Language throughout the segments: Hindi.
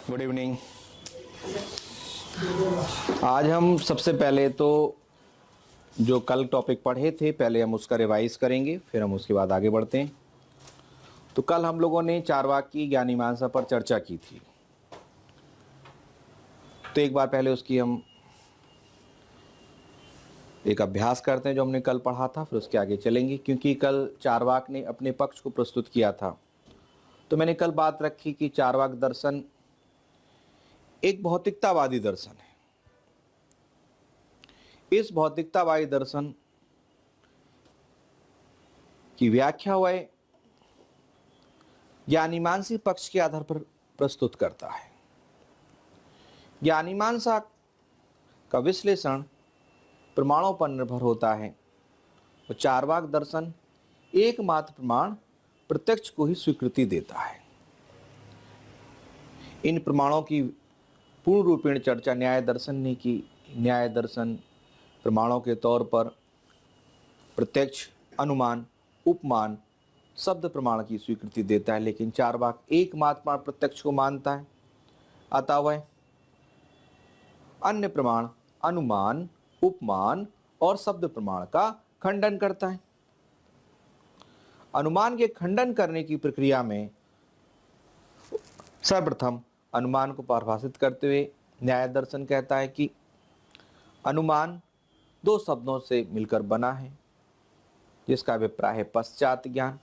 Good evening. आज हम सबसे पहले तो जो कल टॉपिक पढ़े थे पहले हम उसका रिवाइज करेंगे, फिर हम उसके बाद आगे बढ़ते हैं। तो कल हम लोगों ने चारवाक की ज्ञानी मीमांसा पर चर्चा की थी, तो एक बार पहले उसकी हम एक अभ्यास करते हैं जो हमने कल पढ़ा था, फिर उसके आगे चलेंगे। क्योंकि कल चारवाक ने अपने पक्ष को प्रस्तुत किया था, तो मैंने कल बात रखी कि चारवाक दर्शन एक भौतिकतावादी दर्शन है। इस भौतिकतावादी दर्शन की व्याख्या वह ज्ञानीमानसी पक्ष के आधार पर प्रस्तुत करता है। ज्ञानीमानसा का विश्लेषण प्रमाणों पर निर्भर होता है और चारवाक दर्शन एकमात्र प्रमाण प्रत्यक्ष को ही स्वीकृति देता है। इन प्रमाणों की पूर्ण रूपेण चर्चा न्याय दर्शन ने की। न्याय दर्शन प्रमाणों के तौर पर प्रत्यक्ष, अनुमान, उपमान, शब्द प्रमाण की स्वीकृति देता है, लेकिन चारवाक एकमात्र प्रमाण प्रत्यक्ष को मानता है। अतः वह अन्य प्रमाण, अनुमान, उपमान और शब्द प्रमाण का खंडन करता है। अनुमान के खंडन करने की प्रक्रिया में सर्वप्रथम अनुमान को परिभाषित करते हुए न्याय दर्शन कहता है कि अनुमान दो शब्दों से मिलकर बना है, जिसका अभिप्राय है पश्चात ज्ञान।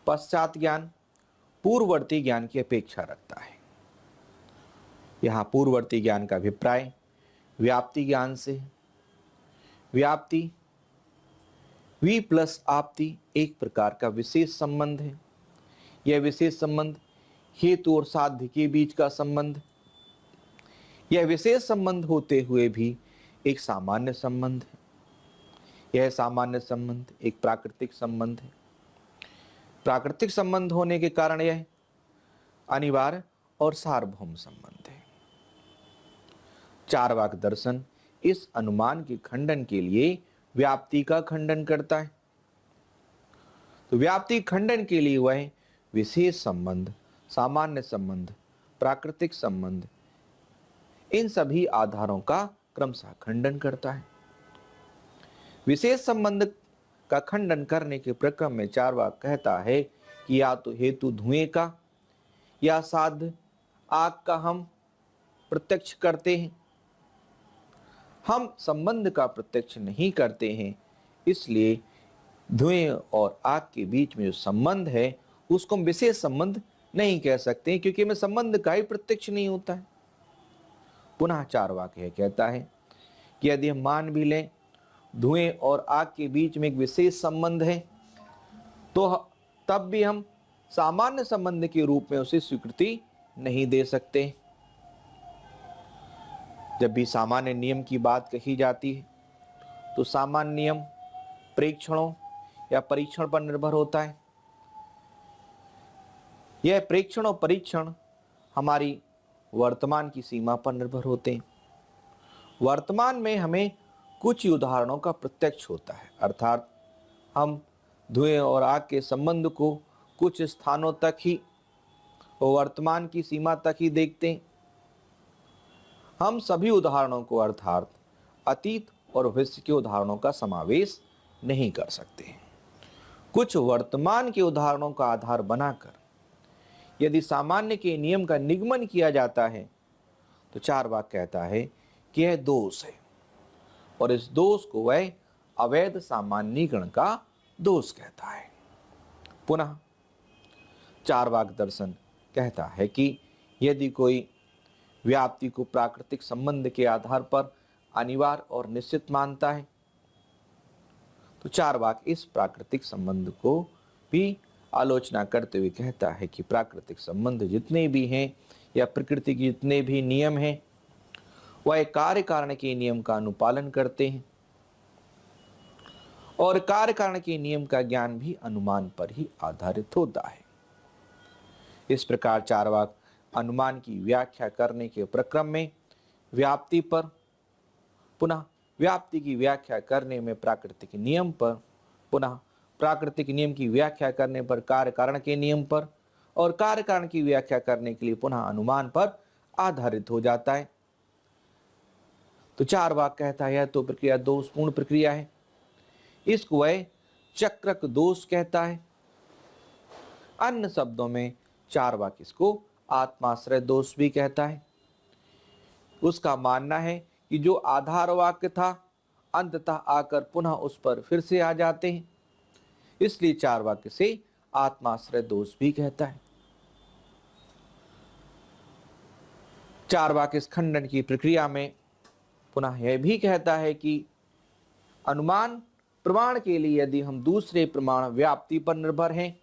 पश्चात ज्ञान पूर्ववर्ती ज्ञान की अपेक्षा रखता है। यहाँ पूर्ववर्ती ज्ञान का अभिप्राय व्याप्ति ज्ञान से। व्याप्ति वी प्लस आपति एक प्रकार का विशेष संबंध है। यह विशेष संबंध हेतु और साध्य के बीच का संबंध। यह विशेष संबंध होते हुए भी एक सामान्य संबंध है। यह सामान्य संबंध एक प्राकृतिक संबंध है। प्राकृतिक संबंध होने के कारण यह अनिवार्य और सार्वभौम संबंध है। चारवाक दर्शन इस अनुमान के खंडन के लिए व्याप्ति का खंडन करता है। तो व्याप्ति खंडन के लिए वह विशेष संबंध, सामान्य संबंध, प्राकृतिक संबंध, इन सभी आधारों का क्रमशः खंडन करता है। विशेष संबंध का खंडन करने के प्रक्रम में चारवाक कहता है कि या तो हेतु धुएं का या साध्य आग का हम प्रत्यक्ष करते हैं। हम संबंध का प्रत्यक्ष नहीं करते हैं, इसलिए धुएं और आग के बीच में जो संबंध है उसको हम विशेष संबंध नहीं कह सकते, क्योंकि हमें संबंध का ही प्रत्यक्ष नहीं होता है। पुनः चारवाक यह कहता है कि यदि हम मान भी लें धुएं और आग के बीच में एक विशेष संबंध है, तो तब भी हम सामान्य संबंध के रूप में उसे स्वीकृति नहीं दे सकते। जब भी सामान्य नियम की बात कही जाती है तो सामान्य नियम प्रेक्षणों या परीक्षण पर निर्भर होता है। यह प्रेक्षण और परीक्षण हमारी वर्तमान की सीमा पर निर्भर होते हैं। वर्तमान में हमें कुछ उदाहरणों का प्रत्यक्ष होता है, अर्थात हम धुएं और आग के संबंध को कुछ स्थानों तक ही और वर्तमान की सीमा तक ही देखते हैं। हम सभी उदाहरणों को अर्थात अतीत और भविष्य के उदाहरणों का समावेश नहीं कर सकते। कुछ वर्तमान के उदाहरणों का आधार बनाकर यदि सामान्य के नियम का निगमन किया जाता है तो चारवाक कहता है कि यह दोष है, और इस दोष को वह अवैध सामान्यीकरण का दोष कहता है। पुनः चारवाक दर्शन कहता है कि यदि कोई व्याप्ति को प्राकृतिक संबंध के आधार पर अनिवार्य और निश्चित मानता है, तो चारवाक इस प्राकृतिक संबंध को भी आलोचना करते हुए कहता है कि प्राकृतिक संबंध जितने भी हैं या प्रकृति के जितने भी नियम हैं वह कार्य कारण के नियम का अनुपालन करते हैं, और कार्य कारण के नियम का ज्ञान भी अनुमान पर ही आधारित होता है। इस प्रकार चारवाक अनुमान की व्याख्या करने के प्रक्रम में व्याप्ति पर, पुनः व्याप्ति की व्याख्या करने में प्राकृतिक नियम पर, पुनः प्राकृतिक नियम की व्याख्या करने पर कार्य कारण के नियम पर, और कार्य कारण की व्याख्या करने के लिए पुनः अनुमान पर आधारित हो जाता है। तो चार्वाक कहता है यह तो प्रक्रिया दोषपूर्ण प्रक्रिया है, इसको वह चक्रक दोष कहता है। अन्य शब्दों में चार्वाक इसको आत्माश्रय दोष भी कहता है। उसका मानना है कि जो आधार वाक्य था अंततः आकर पुनः उस पर फिर से आ जाते हैं, इसलिए चार्वाक से आत्माश्रय दोष भी कहता है। चार्वाक इस खंडन की प्रक्रिया में पुनः यह भी कहता है कि अनुमान प्रमाण के लिए यदि हम दूसरे प्रमाण व्याप्ति पर निर्भर हैं,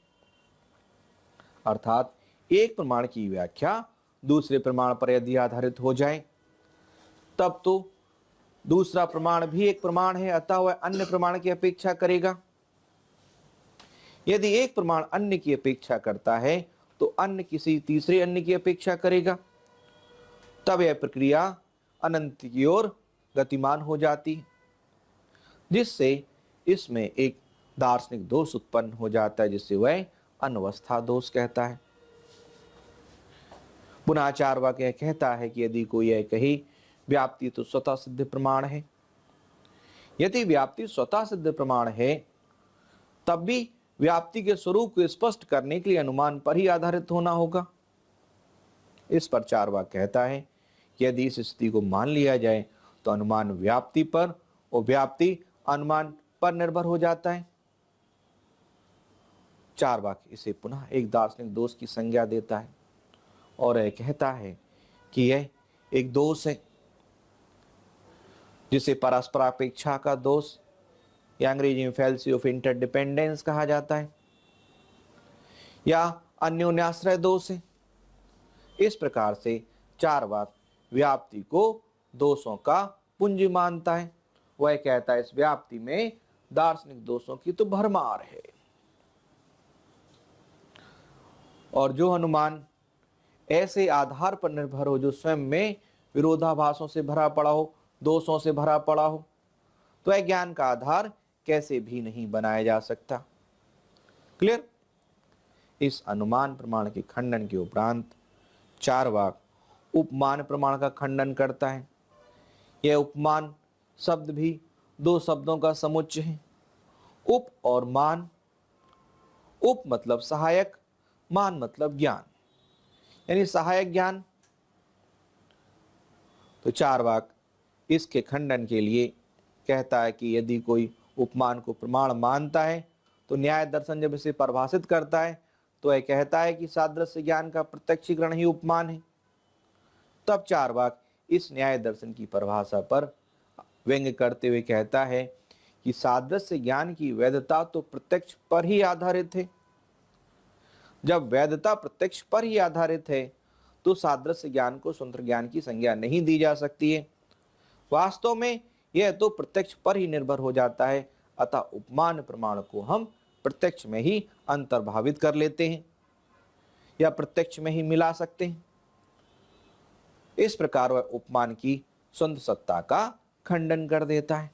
अर्थात एक प्रमाण की व्याख्या दूसरे प्रमाण पर यदि आधारित हो जाए, तब तो दूसरा प्रमाण भी एक प्रमाण है, अतः वह अन्य प्रमाण की अपेक्षा करेगा। यदि एक प्रमाण अन्य की अपेक्षा करता है तो अन्य किसी तीसरे अन्य की अपेक्षा करेगा, तब यह प्रक्रिया अनंत की ओर गतिमान हो जाती है, जिससे इसमें एक दार्शनिक दोष उत्पन्न हो जाता है, जिससे वह अनवस्था दोष कहता है। पुनः चार्वाक यह कहता है कि यदि कोई यह कहे व्याप्ति तो स्वतः सिद्ध प्रमाण है, यदि व्याप्ति स्वतः सिद्ध प्रमाण है तब भी व्याप्ति के स्वरूप को स्पष्ट करने के लिए अनुमान पर ही आधारित होना होगा। इस पर चार्वाक कहता है कि यदि इस स्थिति को मान लिया जाए तो अनुमान व्याप्ति पर और व्याप्ति अनुमान पर निर्भर हो जाता है। चार्वाक इसे पुनः एक दार्शनिक दोष की संज्ञा देता है और यह कहता है कि यह एक दोष है जिसे परस्परापेक्षा का दोष या अंग्रेजी में फैल्सी ऑफ इंटरडिपेंडेंस कहा जाता है, या अन्योन्याश्रय दोष है। इस प्रकार से चार्वाक व्याप्ति को दोषों का पुंज मानता है। वह कहता है इस व्याप्ति में दार्शनिक दोषों की तो भरमार है, और जो अनुमान ऐसे आधार पर निर्भर हो जो स्वयं में विरोधाभासों से भरा पड़ा हो, दोषों से भरा पड़ा हो, तो वह ज्ञान का आधार कैसे भी नहीं बनाया जा सकता। क्लियर? इस अनुमान प्रमाण के खंडन के उपरांत चार्वाक उपमान प्रमाण का खंडन करता है। यह उपमान शब्द भी दो शब्दों का समुच्चय है, उप और मान। उप मतलब सहायक, मान मतलब ज्ञान, यानी सहायक ज्ञान। तो चार्वाक इसके खंडन के लिए कहता है कि यदि कोई उपमान को प्रमाण मानता है तो न्याय दर्शन जब इसे परिभाषित करता है तो यह कहता है कि सादृश्य ज्ञान का प्रत्यक्षीकरण ही उपमान है। तब चार्वाक इस न्याय दर्शन की परिभाषा पर व्यंग्य करते हुए कहता है कि सादृश्य ज्ञान की वैधता तो प्रत्यक्ष पर ही आधारित है। जब वैधता प्रत्यक्ष पर ही आधारित है तो सादृश्य ज्ञान को स्वतंत्र ज्ञान की संज्ञा नहीं दी जा सकती है। वास्तव में यह तो प्रत्यक्ष पर ही निर्भर हो जाता है, अतः उपमान प्रमाण को हम प्रत्यक्ष में ही अंतर्भावित कर लेते हैं या प्रत्यक्ष में ही मिला सकते हैं। इस प्रकार वह उपमान की स्वतंत्र सत्ता का खंडन कर देता है।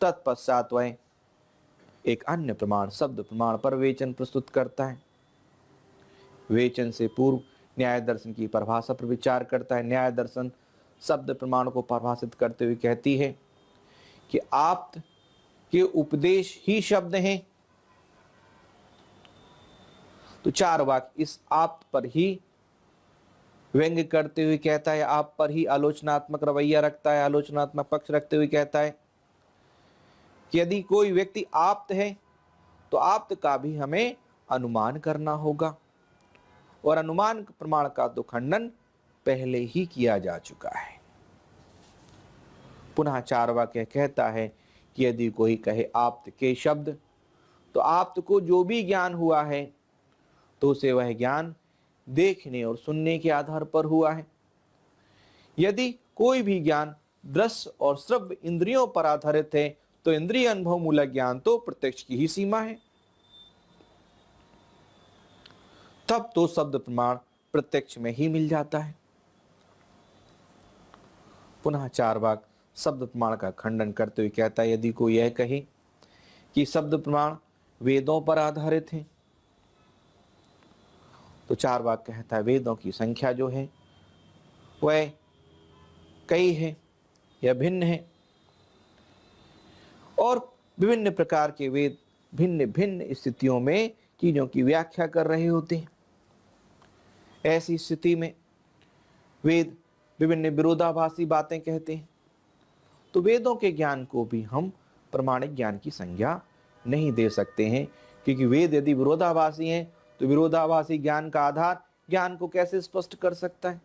तत्पश्चात वह एक अन्य प्रमाण शब्द प्रमाण पर विवेचन प्रस्तुत करता है। विवेचन से पूर्व न्याय दर्शन की परिभाषा पर विचार करता है। न्याय दर्शन शब्द प्रमाण को परिभाषित करते हुए कहती है कि आप्त के उपदेश ही शब्द हैं। तो चार्वाक इस आप्त पर ही व्यंग्य करते हुए कहता है, आप पर ही आलोचनात्मक रवैया रखता है, आलोचनात्मक पक्ष रखते हुए कहता है कि यदि कोई व्यक्ति आप्त है तो आप्त का भी हमें अनुमान करना होगा, और अनुमान प्रमाण का तो खंडन पहले ही किया जा चुका है। पुनः चार्वाक कहता है कि यदि कोई कहे आप्त के शब्द, तो आप्त को जो भी ज्ञान हुआ है तो उसे वह ज्ञान देखने और सुनने के आधार पर हुआ है। यदि कोई भी ज्ञान दृश्य और श्रव्य इंद्रियों पर आधारित है तो इंद्रिय अनुभव मूलक ज्ञान तो प्रत्यक्ष की ही सीमा है। तब तो शब्द प्रमाण प्रत्यक्ष में ही मिल जाता है। पुनः चार्वाक शब्द प्रमाण का खंडन करते हुए कहता है, यदि कोई यह कहे कि शब्द प्रमाण वेदों पर आधारित है, तो चार्वाक कहता है वेदों की संख्या जो है वह कई है या भिन्न है, और विभिन्न प्रकार के वेद भिन्न भिन्न स्थितियों में चीजों की व्याख्या कर रहे होते हैं। ऐसी स्थिति में वेद विभिन्न विरोधाभासी बातें कहते हैं, तो वेदों के ज्ञान को भी हम प्रमाणिक ज्ञान की संज्ञा नहीं दे सकते हैं, क्योंकि वेद यदि विरोधाभासी हैं तो विरोधाभासी ज्ञान का आधार ज्ञान को कैसे स्पष्ट कर सकता है।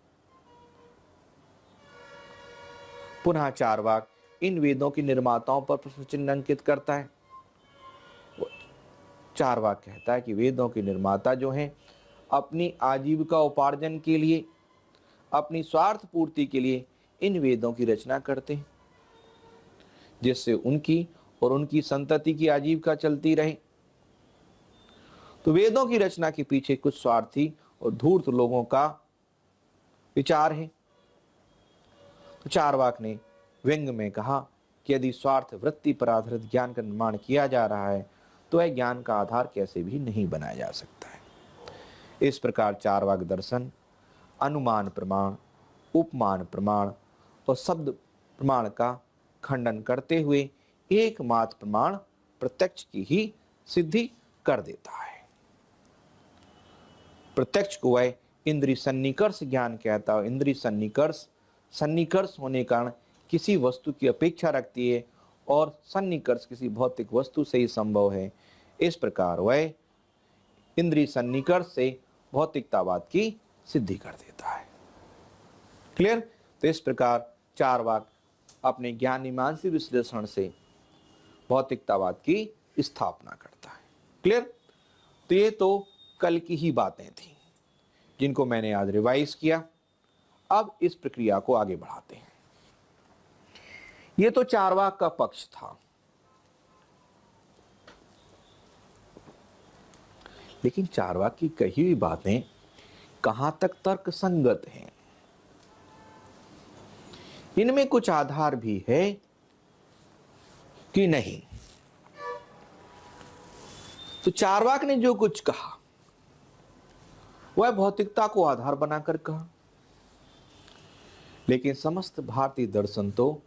पुनः चार्वाक इन वेदों के निर्माताओं पर प्रश्न चिन्ह अंकित करता है। चार्वाक कहता है कि वेदों के निर्माता जो हैं अपनी आजीविका उपार्जन के लिए, अपनी स्वार्थ पूर्ति के लिए इन वेदों की रचना करते हैं, जिससे उनकी और उनकी संतति की आजीविका चलती रहे। तो वेदों की रचना के पीछे कुछ स्वार्थी और धूर्त लोगों का विचार है। तो चार्वाक ने व्यंग में कहा कि यदि स्वार्थ वृत्ति पर आधारित ज्ञान का निर्माण किया जा रहा है तो वह ज्ञान का आधार कैसे भी नहीं बनाया जा सकता है। इस प्रकार चार्वाक दर्शन अनुमान प्रमाण, उपमान प्रमाण और शब्द प्रमाण का खंडन करते हुए एकमात्र प्रमाण प्रत्यक्ष की ही सिद्धि कर देता है। प्रत्यक्ष को वह इंद्रिय सन्निकर्ष ज्ञान कहता है। इंद्रिय सन्निकर्ष होने कारण किसी वस्तु की अपेक्षा रखती है, और सन्निकर्ष किसी भौतिक वस्तु से ही संभव है। इस प्रकार वह इंद्रिय सन्निकर्ष से भौतिकतावाद की सिद्धि कर देता है। क्लियर? तो इस प्रकार चार्वाक अपने ज्ञान मीमांसी विश्लेषण से भौतिकतावाद की स्थापना करता है। क्लियर? तो ये तो कल की ही बातें थी जिनको मैंने आज रिवाइज किया। अब इस प्रक्रिया को आगे बढ़ाते हैं। ये तो चार्वाक का पक्ष था, लेकिन चार्वाक की कही हुई बातें कहां तक तर्क संगत हैं, इनमें कुछ आधार भी है कि नहीं। तो चार्वाक ने जो कुछ कहा वह भौतिकता को आधार बनाकर कहा, लेकिन समस्त भारतीय दर्शन तो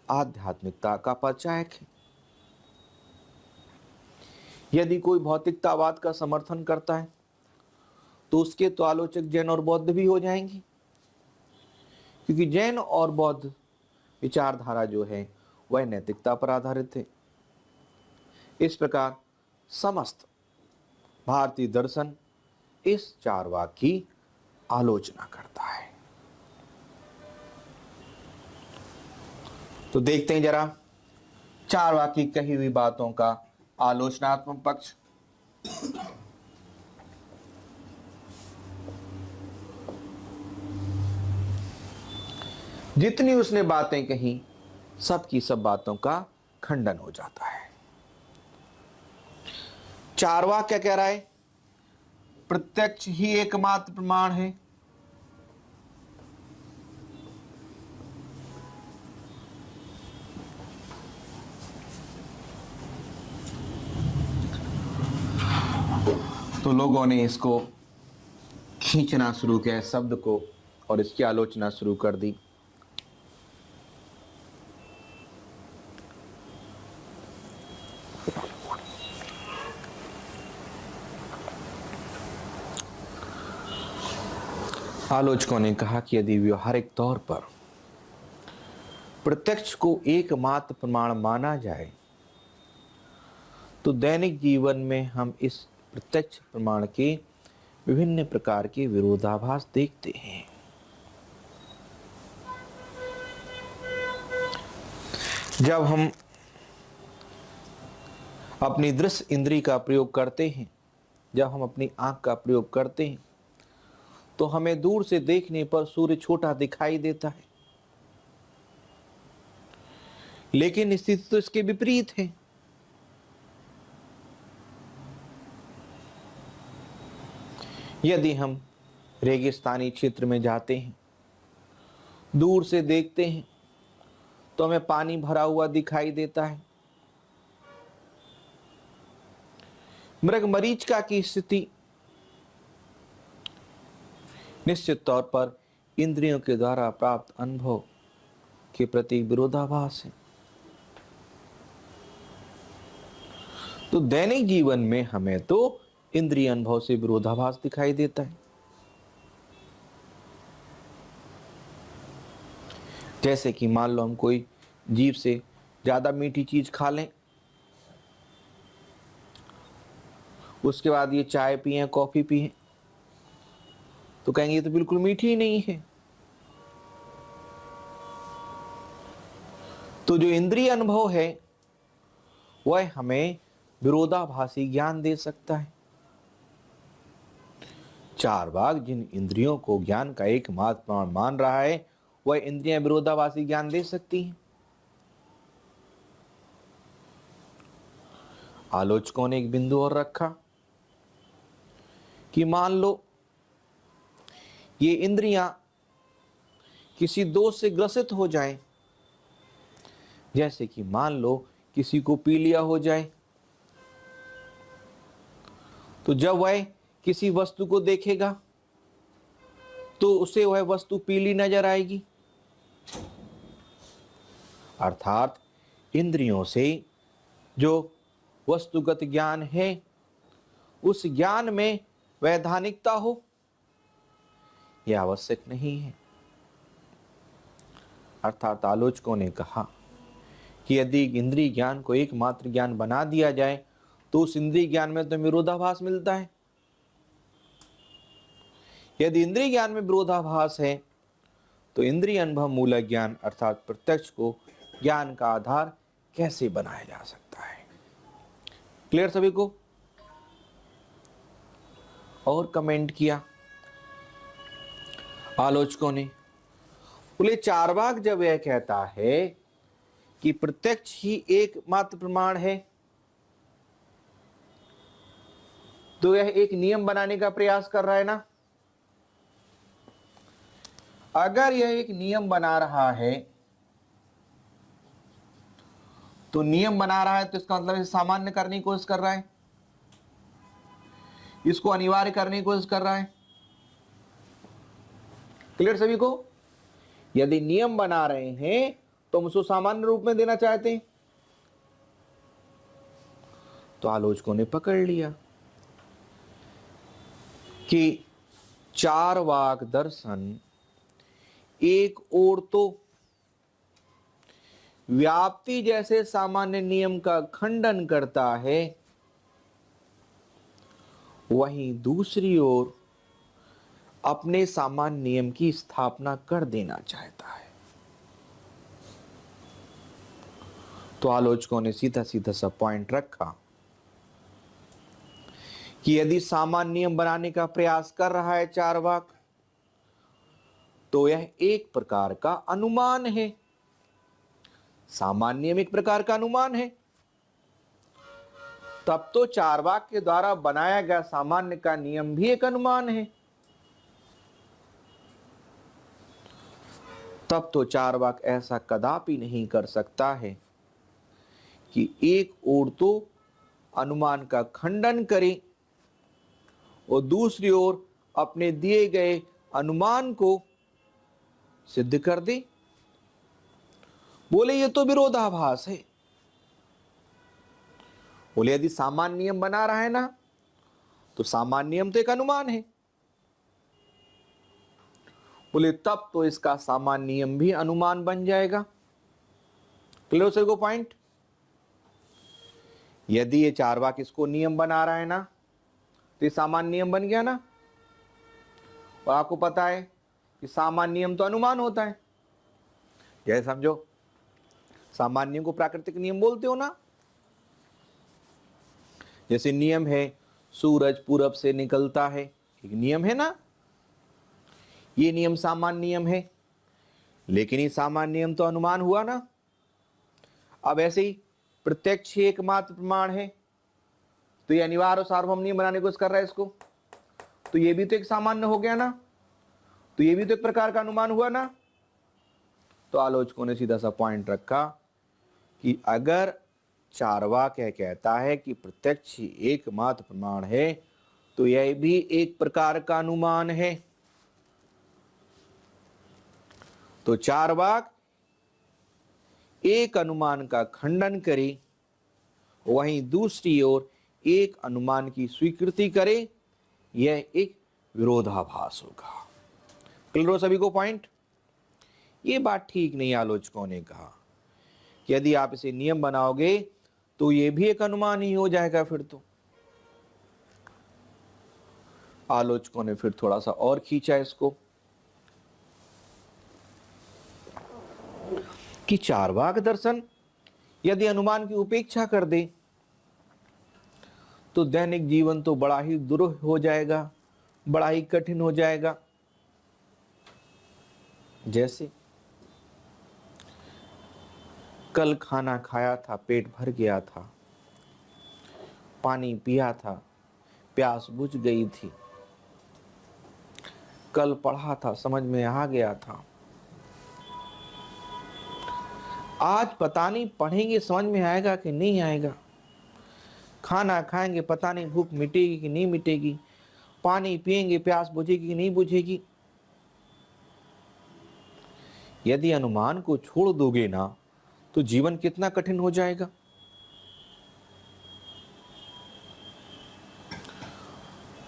आध्यात्मिकता का परिचायक है। यदि कोई भौतिकतावाद का समर्थन करता है तो उसके तो आलोचक जैन और बौद्ध भी हो जाएंगे, क्योंकि जैन और बौद्ध विचारधारा जो है वह नैतिकता पर आधारित है। इस प्रकार समस्त भारतीय दर्शन इस चार्वाक की आलोचना करता है। तो देखते हैं जरा चार्वाक की कही हुई बातों का आलोचनात्मक पक्ष। जितनी उसने बातें कही सब की सब बातों का खंडन हो जाता है। चार्वाक क्या कह रहा है? प्रत्यक्ष ही एकमात्र प्रमाण है। तो लोगों ने इसको खींचना शुरू किया शब्द को, और इसकी आलोचना शुरू कर दी। आलोचकों ने कहा कि यदि व्यवहारिक तौर पर प्रत्यक्ष को एकमात्र प्रमाण माना जाए तो दैनिक जीवन में हम इस प्रत्यक्ष प्रमाण के विभिन्न प्रकार के विरोधाभास देखते हैं। जब हम अपनी दृश्य इंद्रिय का प्रयोग करते हैं, जब हम अपनी आंख का प्रयोग करते हैं, तो हमें दूर से देखने पर सूर्य छोटा दिखाई देता है, लेकिन स्थिति तो इसके विपरीत है। यदि हम रेगिस्तानी क्षेत्र में जाते हैं, दूर से देखते हैं तो हमें पानी भरा हुआ दिखाई देता है। मृगमरीचिका की स्थिति निश्चित तौर पर इंद्रियों के द्वारा प्राप्त अनुभव के प्रति विरोधाभास है। तो दैनिक जीवन में हमें तो इंद्रिय अनुभव से विरोधाभास दिखाई देता है। जैसे कि मान लो हम कोई जीभ से ज्यादा मीठी चीज खा लें, उसके बाद ये चाय पिए, कॉफी पिए, तो कहेंगे ये तो बिल्कुल मीठी ही नहीं है। तो जो इंद्रिय अनुभव है वह हमें विरोधाभासी ज्ञान दे सकता है। चारवाक जिन इंद्रियों को ज्ञान का एकमात्र प्रमाण मान रहा है, वह इंद्रियां विरोधाभासी ज्ञान दे सकती हैं। आलोचकों ने एक बिंदु और रखा कि मान लो ये इंद्रियां किसी दोष से ग्रसित हो जाएं, जैसे कि मान लो किसी को पीलिया हो जाए, तो जब वह किसी वस्तु को देखेगा तो उसे वह वस्तु पीली नजर आएगी। अर्थात इंद्रियों से जो वस्तुगत ज्ञान है, उस ज्ञान में वैधानिकता हो, यह आवश्यक नहीं है। अर्थात आलोचकों ने कहा कि यदि इंद्रिय ज्ञान को एकमात्र ज्ञान बना दिया जाए तो उस इंद्रिय ज्ञान में तो विरोधाभास मिलता है। यदि इंद्रिय ज्ञान में विरोधाभास है तो इंद्रिय अनुभव मूलक ज्ञान अर्थात प्रत्यक्ष को ज्ञान का आधार कैसे बनाया जा सकता है। क्लियर सभी को? और कमेंट किया आलोचकों ने, बोले चारवाक जब यह कहता है कि प्रत्यक्ष ही एकमात्र प्रमाण है, तो यह एक नियम बनाने का प्रयास कर रहा है ना। अगर यह एक नियम बना रहा है, तो नियम बना रहा है तो इसका मतलब इसे सामान्य करने की कोशिश कर रहा है, इसको अनिवार्य करने की कोशिश कर रहा है। क्लियर सभी को? यदि नियम बना रहे हैं तो हम उसको सामान्य रूप में देना चाहते हैं। तो आलोचकों ने पकड़ लिया कि चारवाक दर्शन एक ओर तो व्याप्ति जैसे सामान्य नियम का खंडन करता है, वहीं दूसरी ओर अपने सामान्य नियम की स्थापना कर देना चाहता है। तो आलोचकों ने सीधा सीधा सा पॉइंट रखा कि यदि सामान्य नियम बनाने का प्रयास कर रहा है चारवाक, तो यह एक प्रकार का अनुमान है। सामान्य नियम एक प्रकार का अनुमान है, तब तो चारवाक के द्वारा बनाया गया सामान्य का नियम भी एक अनुमान है। तब तो चारवाक ऐसा कदापि नहीं कर सकता है कि एक ओर तो अनुमान का खंडन करे और दूसरी ओर अपने दिए गए अनुमान को सिद्ध कर दे। बोले ये तो विरोधाभास है। बोले यदि सामान्य नियम बना रहा है ना, तो सामान्य नियम तो एक अनुमान है। बोले तब तो इसका सामान्य नियम भी अनुमान बन जाएगा। क्लियर सर को पॉइंट? यदि ये चारवाक इसको नियम बना रहा है ना, तो ये सामान्य नियम बन गया ना। और आपको पता है कि सामान्य नियम तो अनुमान होता है। जैसे समझो सामान्य नियम को प्राकृतिक नियम बोलते हो ना। जैसे नियम है सूरज पूरब से निकलता है, एक नियम है ना। ये नियम सामान्य नियम है, लेकिन ये सामान्य नियम तो अनुमान हुआ ना। अब ऐसे ही प्रत्यक्ष ही एकमात्र प्रमाण है, तो ये अनिवार्य और सार्वभौम नियम बनाने की कोशिश कर रहा है इसको, तो ये भी तो एक सामान्य हो गया ना, तो ये भी तो एक प्रकार का अनुमान हुआ ना। तो आलोचकों ने सीधा सा पॉइंट रखा कि अगर चारवाक यह कहता है कि प्रत्यक्ष ही एकमात्र प्रमाण है, तो यह भी एक प्रकार का अनुमान है। तो चारवाक एक अनुमान का खंडन करे, वहीं दूसरी ओर एक अनुमान की स्वीकृति करे, यह एक विरोधाभास होगा। क्लियर हो सभी को पॉइंट? ये बात ठीक नहीं आलोचकों ने कहा कि यदि आप इसे नियम बनाओगे तो ये भी एक अनुमान ही हो जाएगा। फिर तो आलोचकों ने फिर थोड़ा सा और खींचा इसको कि चारवाक दर्शन यदि अनुमान की उपेक्षा कर दे तो दैनिक जीवन तो बड़ा ही दुरूह हो जाएगा, बड़ा ही कठिन हो जाएगा। जैसे कल खाना खाया था, पेट भर गया था, पानी पिया था, प्यास बुझ गई थी, कल पढ़ा था, समझ में आ गया था, आज पता नहीं पढ़ेंगे समझ में आएगा कि नहीं आएगा, खाना खाएंगे पता नहीं भूख मिटेगी कि नहीं मिटेगी, पानी पिएंगे प्यास बुझेगी कि नहीं बुझेगी। यदि अनुमान को छोड़ दोगे ना तो जीवन कितना कठिन हो जाएगा।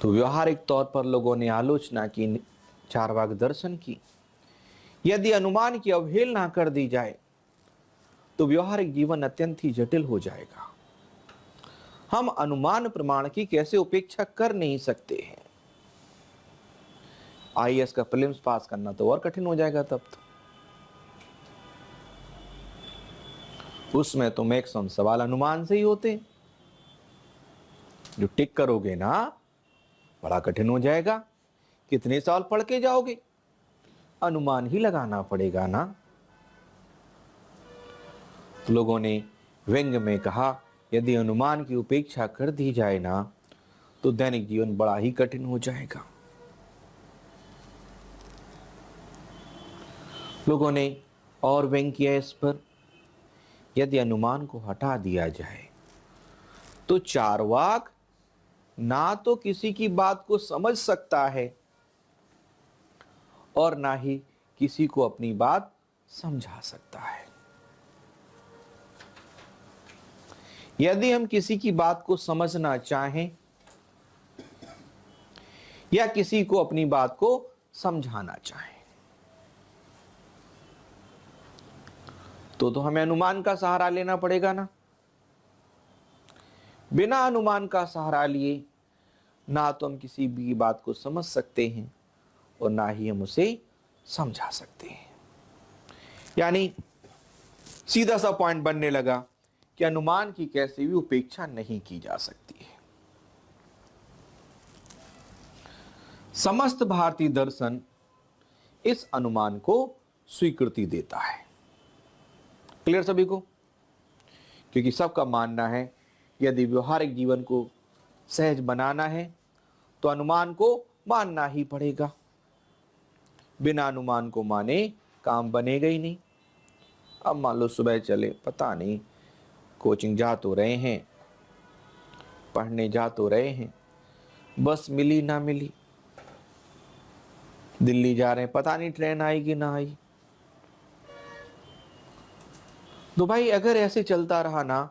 तो व्यवहारिक तौर पर लोगों ने आलोचना की चारवाक दर्शन की। यदि अनुमान की अवहेलना कर दी जाए तो व्यवहारिक जीवन अत्यंत ही जटिल हो जाएगा। हम अनुमान प्रमाण की कैसे उपेक्षा कर नहीं सकते हैं। आईएएस का प्रीलिम्स पास करना तो और कठिन हो जाएगा तब तो। उसमें तो मैक्सिमम सवाल अनुमान से ही होते हैं। जो टिक करोगे ना बड़ा कठिन हो जाएगा। कितने साल पढ़ के जाओगे, अनुमान ही लगाना पड़ेगा ना। तो लोगों ने व्यंग्य में कहा यदि अनुमान की उपेक्षा कर दी जाए ना तो दैनिक जीवन बड़ा ही कठिन हो जाएगा। लोगों ने और व्यंग्य किया इस पर, यदि अनुमान को हटा दिया जाए तो चारवाक ना तो किसी की बात को समझ सकता है और ना ही किसी को अपनी बात समझा सकता है। यदि हम किसी की बात को समझना चाहें या किसी को अपनी बात को समझाना चाहें तो हमें अनुमान का सहारा लेना पड़ेगा ना। बिना अनुमान का सहारा लिए ना तो हम किसी भी बात को समझ सकते हैं और ना ही हम उसे समझा सकते हैं। यानी सीधा सा पॉइंट बनने लगा कि अनुमान की कैसे भी उपेक्षा नहीं की जा सकती है। समस्त भारतीय दर्शन इस अनुमान को स्वीकृति देता है। क्लियर सभी को? क्योंकि सबका मानना है यदि व्यवहारिक जीवन को सहज बनाना है तो अनुमान को मानना ही पड़ेगा। बिना अनुमान को माने काम बनेगा ही नहीं। अब मान लो सुबह चले, पता नहीं कोचिंग जा तो रहे हैं, पढ़ने जा तो रहे हैं, बस मिली ना मिली, दिल्ली जा रहे हैं, पता नहीं ट्रेन आई कि ना आई। तो भाई अगर ऐसे चलता रहा ना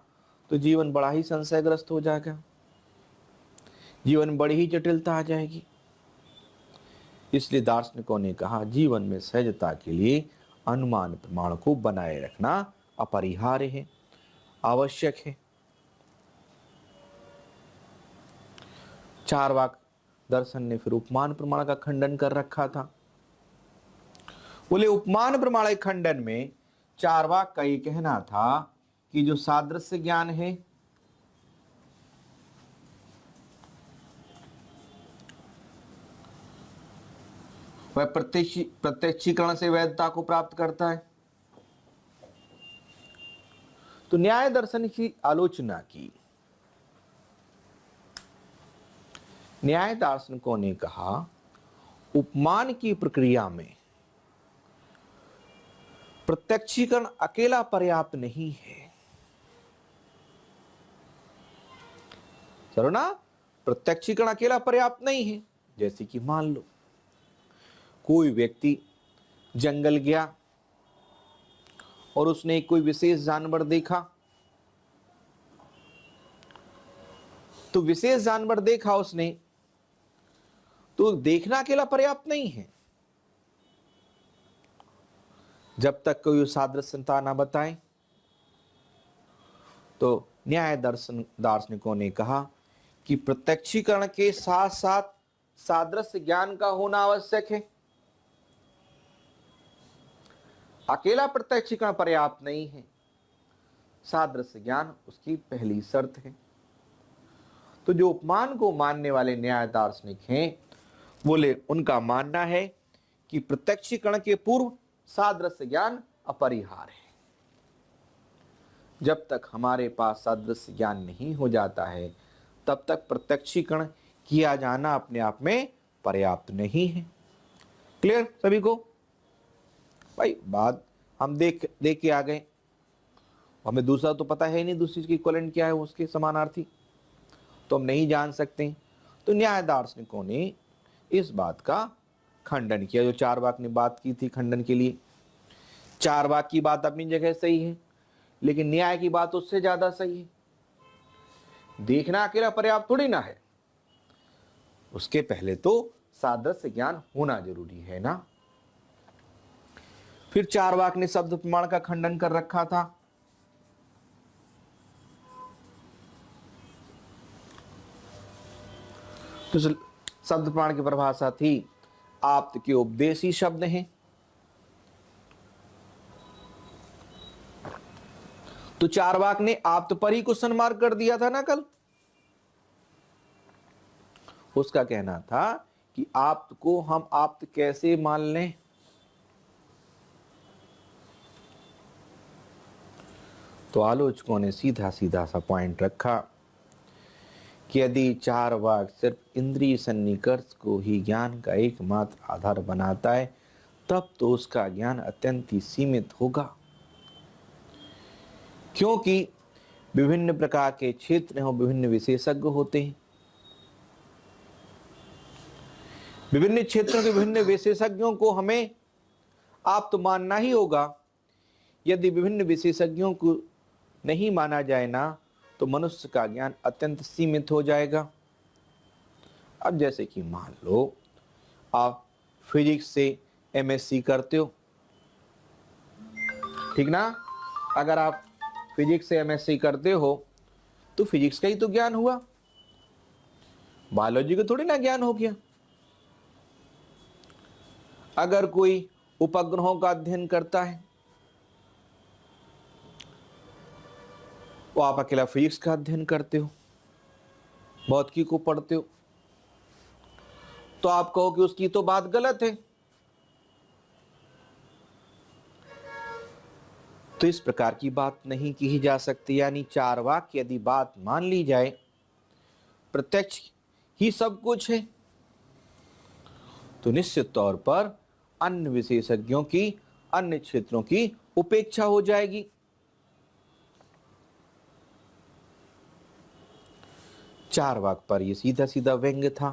तो जीवन बड़ा ही संशयग्रस्त हो जाएगा, जीवन में बड़ी ही जटिलता आ जाएगी। इसलिए दार्शनिकों ने कहा जीवन में सहजता के लिए अनुमान प्रमाण को बनाए रखना अपरिहार्य है, आवश्यक है। चारवाक दर्शन ने फिर उपमान प्रमाण का खंडन कर रखा था। बोले उपमान प्रमाण के खंडन में चारवाक का ये कहना था कि जो सादृश्य ज्ञान है वह प्रत्यक्षीकरण से वैधता को प्राप्त करता है। तो न्याय दर्शन की आलोचना की। न्याय दार्शनिकों ने कहा उपमान की प्रक्रिया में प्रत्यक्षीकरण अकेला पर्याप्त नहीं है। चलो ना, प्रत्यक्षीकरण अकेला पर्याप्त नहीं है। जैसे कि मान लो कोई व्यक्ति जंगल गया, और उसने एक कोई विशेष जानवर देखा, तो विशेष जानवर देखा उसने, तो देखना अकेला पर्याप्त नहीं है। जब तक कोई सादृश्यता ना बताए, तो न्याय दार्शनिकों ने कहा कि प्रत्यक्षीकरण के साथ साथ सादृश्य ज्ञान का होना आवश्यक है। अकेला प्रत्यक्षीकरण पर्याप्त नहीं है, सादृश्य ज्ञान उसकी पहली शर्त है। तो जो उपमान को मानने वाले न्याय दार्शनिक हैं, बोले उनका मानना है कि प्रत्यक्षीकरण के पूर्व सादृश्य ज्ञान अपरिहार्य है। जब तक हमारे पास सादृश्य ज्ञान नहीं हो जाता है, तब तक प्रत्यक्षीकरण किया जाना अपने आप में पर्याप्त नहीं है। क्लियर सभी को? भाई बात हम देख के आ गए, हमें दूसरा तो पता है ही नहीं, दूसरी की इक्विवेलेंट क्या है, उसके समानार्थी तो हम नहीं जान सकते। तो न्याय दार्शनिकों ने इस बात का खंडन किया। जो चारवाक ने बात की थी खंडन के लिए, चारवाक की बात अपनी जगह सही है, लेकिन न्याय की बात उससे ज्यादा सही है। देखना अकेला पर्याप्त थोड़ी ना है, उसके पहले तो सादृश्य ज्ञान होना जरूरी है ना। फिर चारवाक ने शब्द प्रमाण का खंडन कर रखा था। तो शब्द प्रमाण की परिभाषा थी, आप्त के उपदेशी शब्द हैं। तो चारवाक ने आप्त पर ही क्वेश्चन मार्क कर दिया था ना कल। उसका कहना था कि आप्त को हम आप्त कैसे मान लें। तो आलोचकों ने सीधा सीधा सा पॉइंट रखा कि यदि चारवाक सिर्फ इंद्रिय सन्निकर्ष को ही ज्ञान का एकमात्र आधार बनाता है, तब तो उसका ज्ञान अत्यंत ही सीमित होगा, क्योंकि विभिन्न प्रकार के क्षेत्र और विभिन्न विशेषज्ञ होते हैं। विभिन्न क्षेत्रों के विभिन्न विशेषज्ञों को हमें आप तो मानना ही होगा। यदि विभिन्न विशेषज्ञों को नहीं माना जाए ना, तो मनुष्य का ज्ञान अत्यंत सीमित हो जाएगा। अब जैसे कि मान लो आप फिजिक्स से एमएससी करते हो, ठीक ना। अगर आप फिजिक्स से एमएससी करते हो तो फिजिक्स का ही तो ज्ञान हुआ, बायोलॉजी का थोड़ी ना ज्ञान हो गया। अगर कोई उपग्रहों का अध्ययन करता है, वो आप अकेला फिजिक्स का अध्ययन करते हो, भौतिकी को पढ़ते हो, तो आप कहो कि उसकी तो बात गलत है। तो इस प्रकार की बात नहीं की जा सकती। यानी चारवाक यदि बात मान ली जाए, प्रत्यक्ष ही सब कुछ है, तो निश्चित तौर पर अन्य विशेषज्ञों की, अन्य क्षेत्रों की उपेक्षा हो जाएगी। चारवाक पर यह सीधा सीधा व्यंग्य था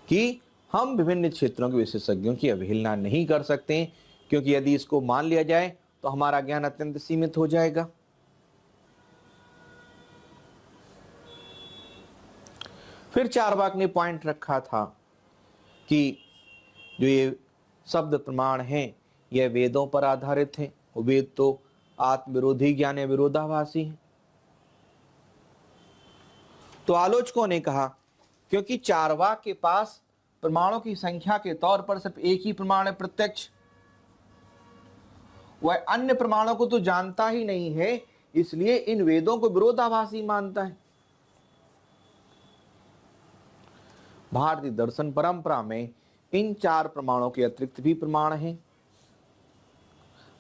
कि हम विभिन्न क्षेत्रों के विशेषज्ञों की अवहेलना नहीं कर सकते, क्योंकि यदि इसको मान लिया जाए तो हमारा ज्ञान अत्यंत सीमित हो जाएगा। फिर चारवाक ने पॉइंट रखा था कि जो ये शब्द प्रमाण हैं, यह वेदों पर आधारित हैं। वेद तो आत्मविरोधी ज्ञान या विरोधाभासी है। तो आलोचकों ने कहा, क्योंकि चारवाक के पास प्रमाणों की संख्या के तौर पर सिर्फ एक ही प्रमाण है, प्रत्यक्ष, वह अन्य प्रमाणों को तो जानता ही नहीं है, इसलिए इन वेदों को विरोधाभासी मानता है। भारतीय दर्शन परंपरा में इन चार प्रमाणों के अतिरिक्त भी प्रमाण हैं।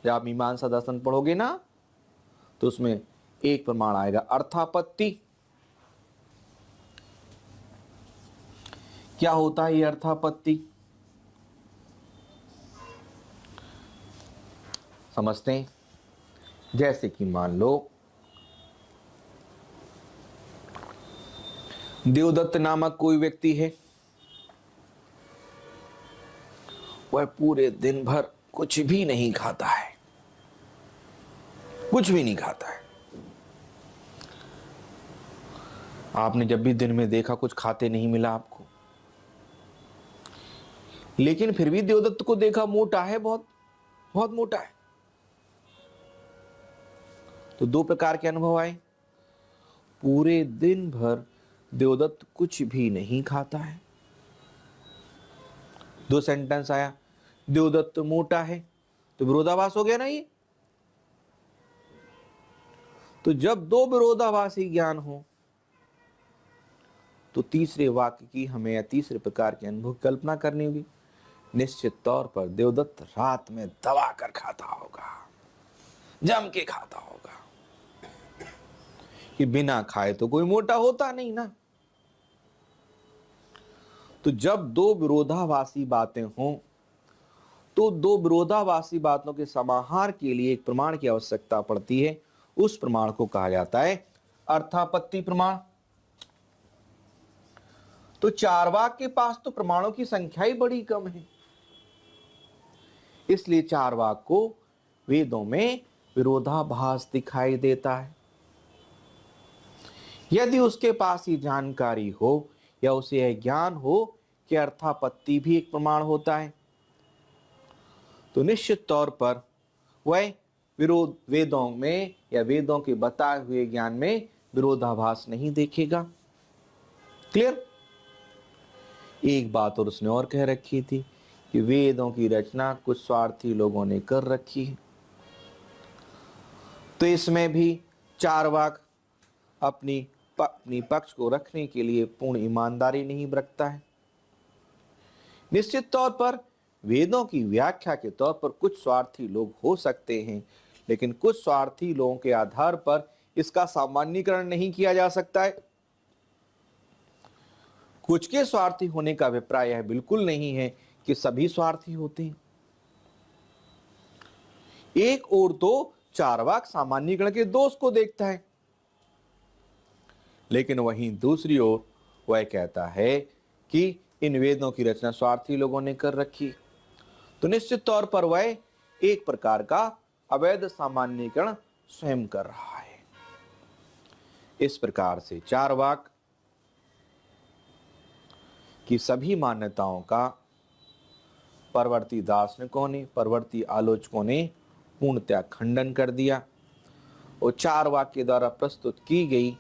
जब आप मीमांसा दर्शन पढ़ोगे ना, तो उसमें एक प्रमाण आएगा अर्थापत्ति। क्या होता है ये अर्थापत्ति, समझते हैं। जैसे कि मान लो देवदत्त नामक कोई व्यक्ति है, वह पूरे दिन भर कुछ भी नहीं खाता है, कुछ भी नहीं खाता है। आपने जब भी दिन में देखा कुछ खाते नहीं मिला आपको, लेकिन फिर भी देवदत्त को देखा मोटा है, बहुत बहुत मोटा है। तो दो प्रकार के अनुभव आए। पूरे दिन भर देवदत्त कुछ भी नहीं खाता है। दो सेंटेंस आया, देवदत्त मोटा है, तो विरोधाभास हो गया ना ये। तो जब दो विरोधाभासी ज्ञान हो तो तीसरे वाक्य की हमें या तीसरे प्रकार के अनुभव की कल्पना करनी होगी। निश्चित तौर पर देवदत्त रात में दबा कर खाता होगा, जम के खाता होगा, कि बिना खाए तो कोई मोटा होता नहीं ना। तो जब दो विरोधाभासी बातें हों तो दो विरोधाभासी बातों के समाहार के लिए एक प्रमाण की आवश्यकता पड़ती है। उस प्रमाण को कहा जाता है अर्थापत्ति प्रमाण। तो चारवाक के पास तो प्रमाणों की संख्या ही बड़ी कम है, इसलिए चारवाक को वेदों में विरोधाभास दिखाई देता है। यदि उसके पास ही जानकारी हो या उसे यह ज्ञान हो कि अर्थापत्ति भी एक प्रमाण होता है, तो निश्चित तौर पर वह विरोध वेदों में या वेदों के बताए हुए ज्ञान में विरोधाभास नहीं देखेगा। क्लियर? एक बात और उसने और कह रखी थी कि वेदों की रचना कुछ स्वार्थी लोगों ने कर रखी है। तो इसमें भी चारवाक अपनी पक्ष को रखने के लिए पूर्ण ईमानदारी नहीं बरतता है। निश्चित तौर पर वेदों की व्याख्या के तौर पर कुछ स्वार्थी लोग हो सकते हैं, लेकिन कुछ स्वार्थी लोगों के आधार पर इसका सामान्यीकरण नहीं किया जा सकता है। कुछ के स्वार्थी होने का अभिप्राय यह बिल्कुल नहीं है कि सभी स्वार्थी होते हैं। एक ओर तो चारवाक सामान्यीकरण के दोष को देखता है, लेकिन वहीं दूसरी ओर वह कहता है कि इन वेदों की रचना स्वार्थी लोगों ने कर रखी। तो निश्चित तौर पर वह एक प्रकार का अवैध सामान्यीकरण स्वयं कर रहा है। इस प्रकार से चारवाक की सभी मान्यताओं का परवर्ती दार्शनिकों ने, परवर्ती आलोचकों ने पूर्णतया खंडन कर दिया और चारवाक के द्वारा प्रस्तुत की गई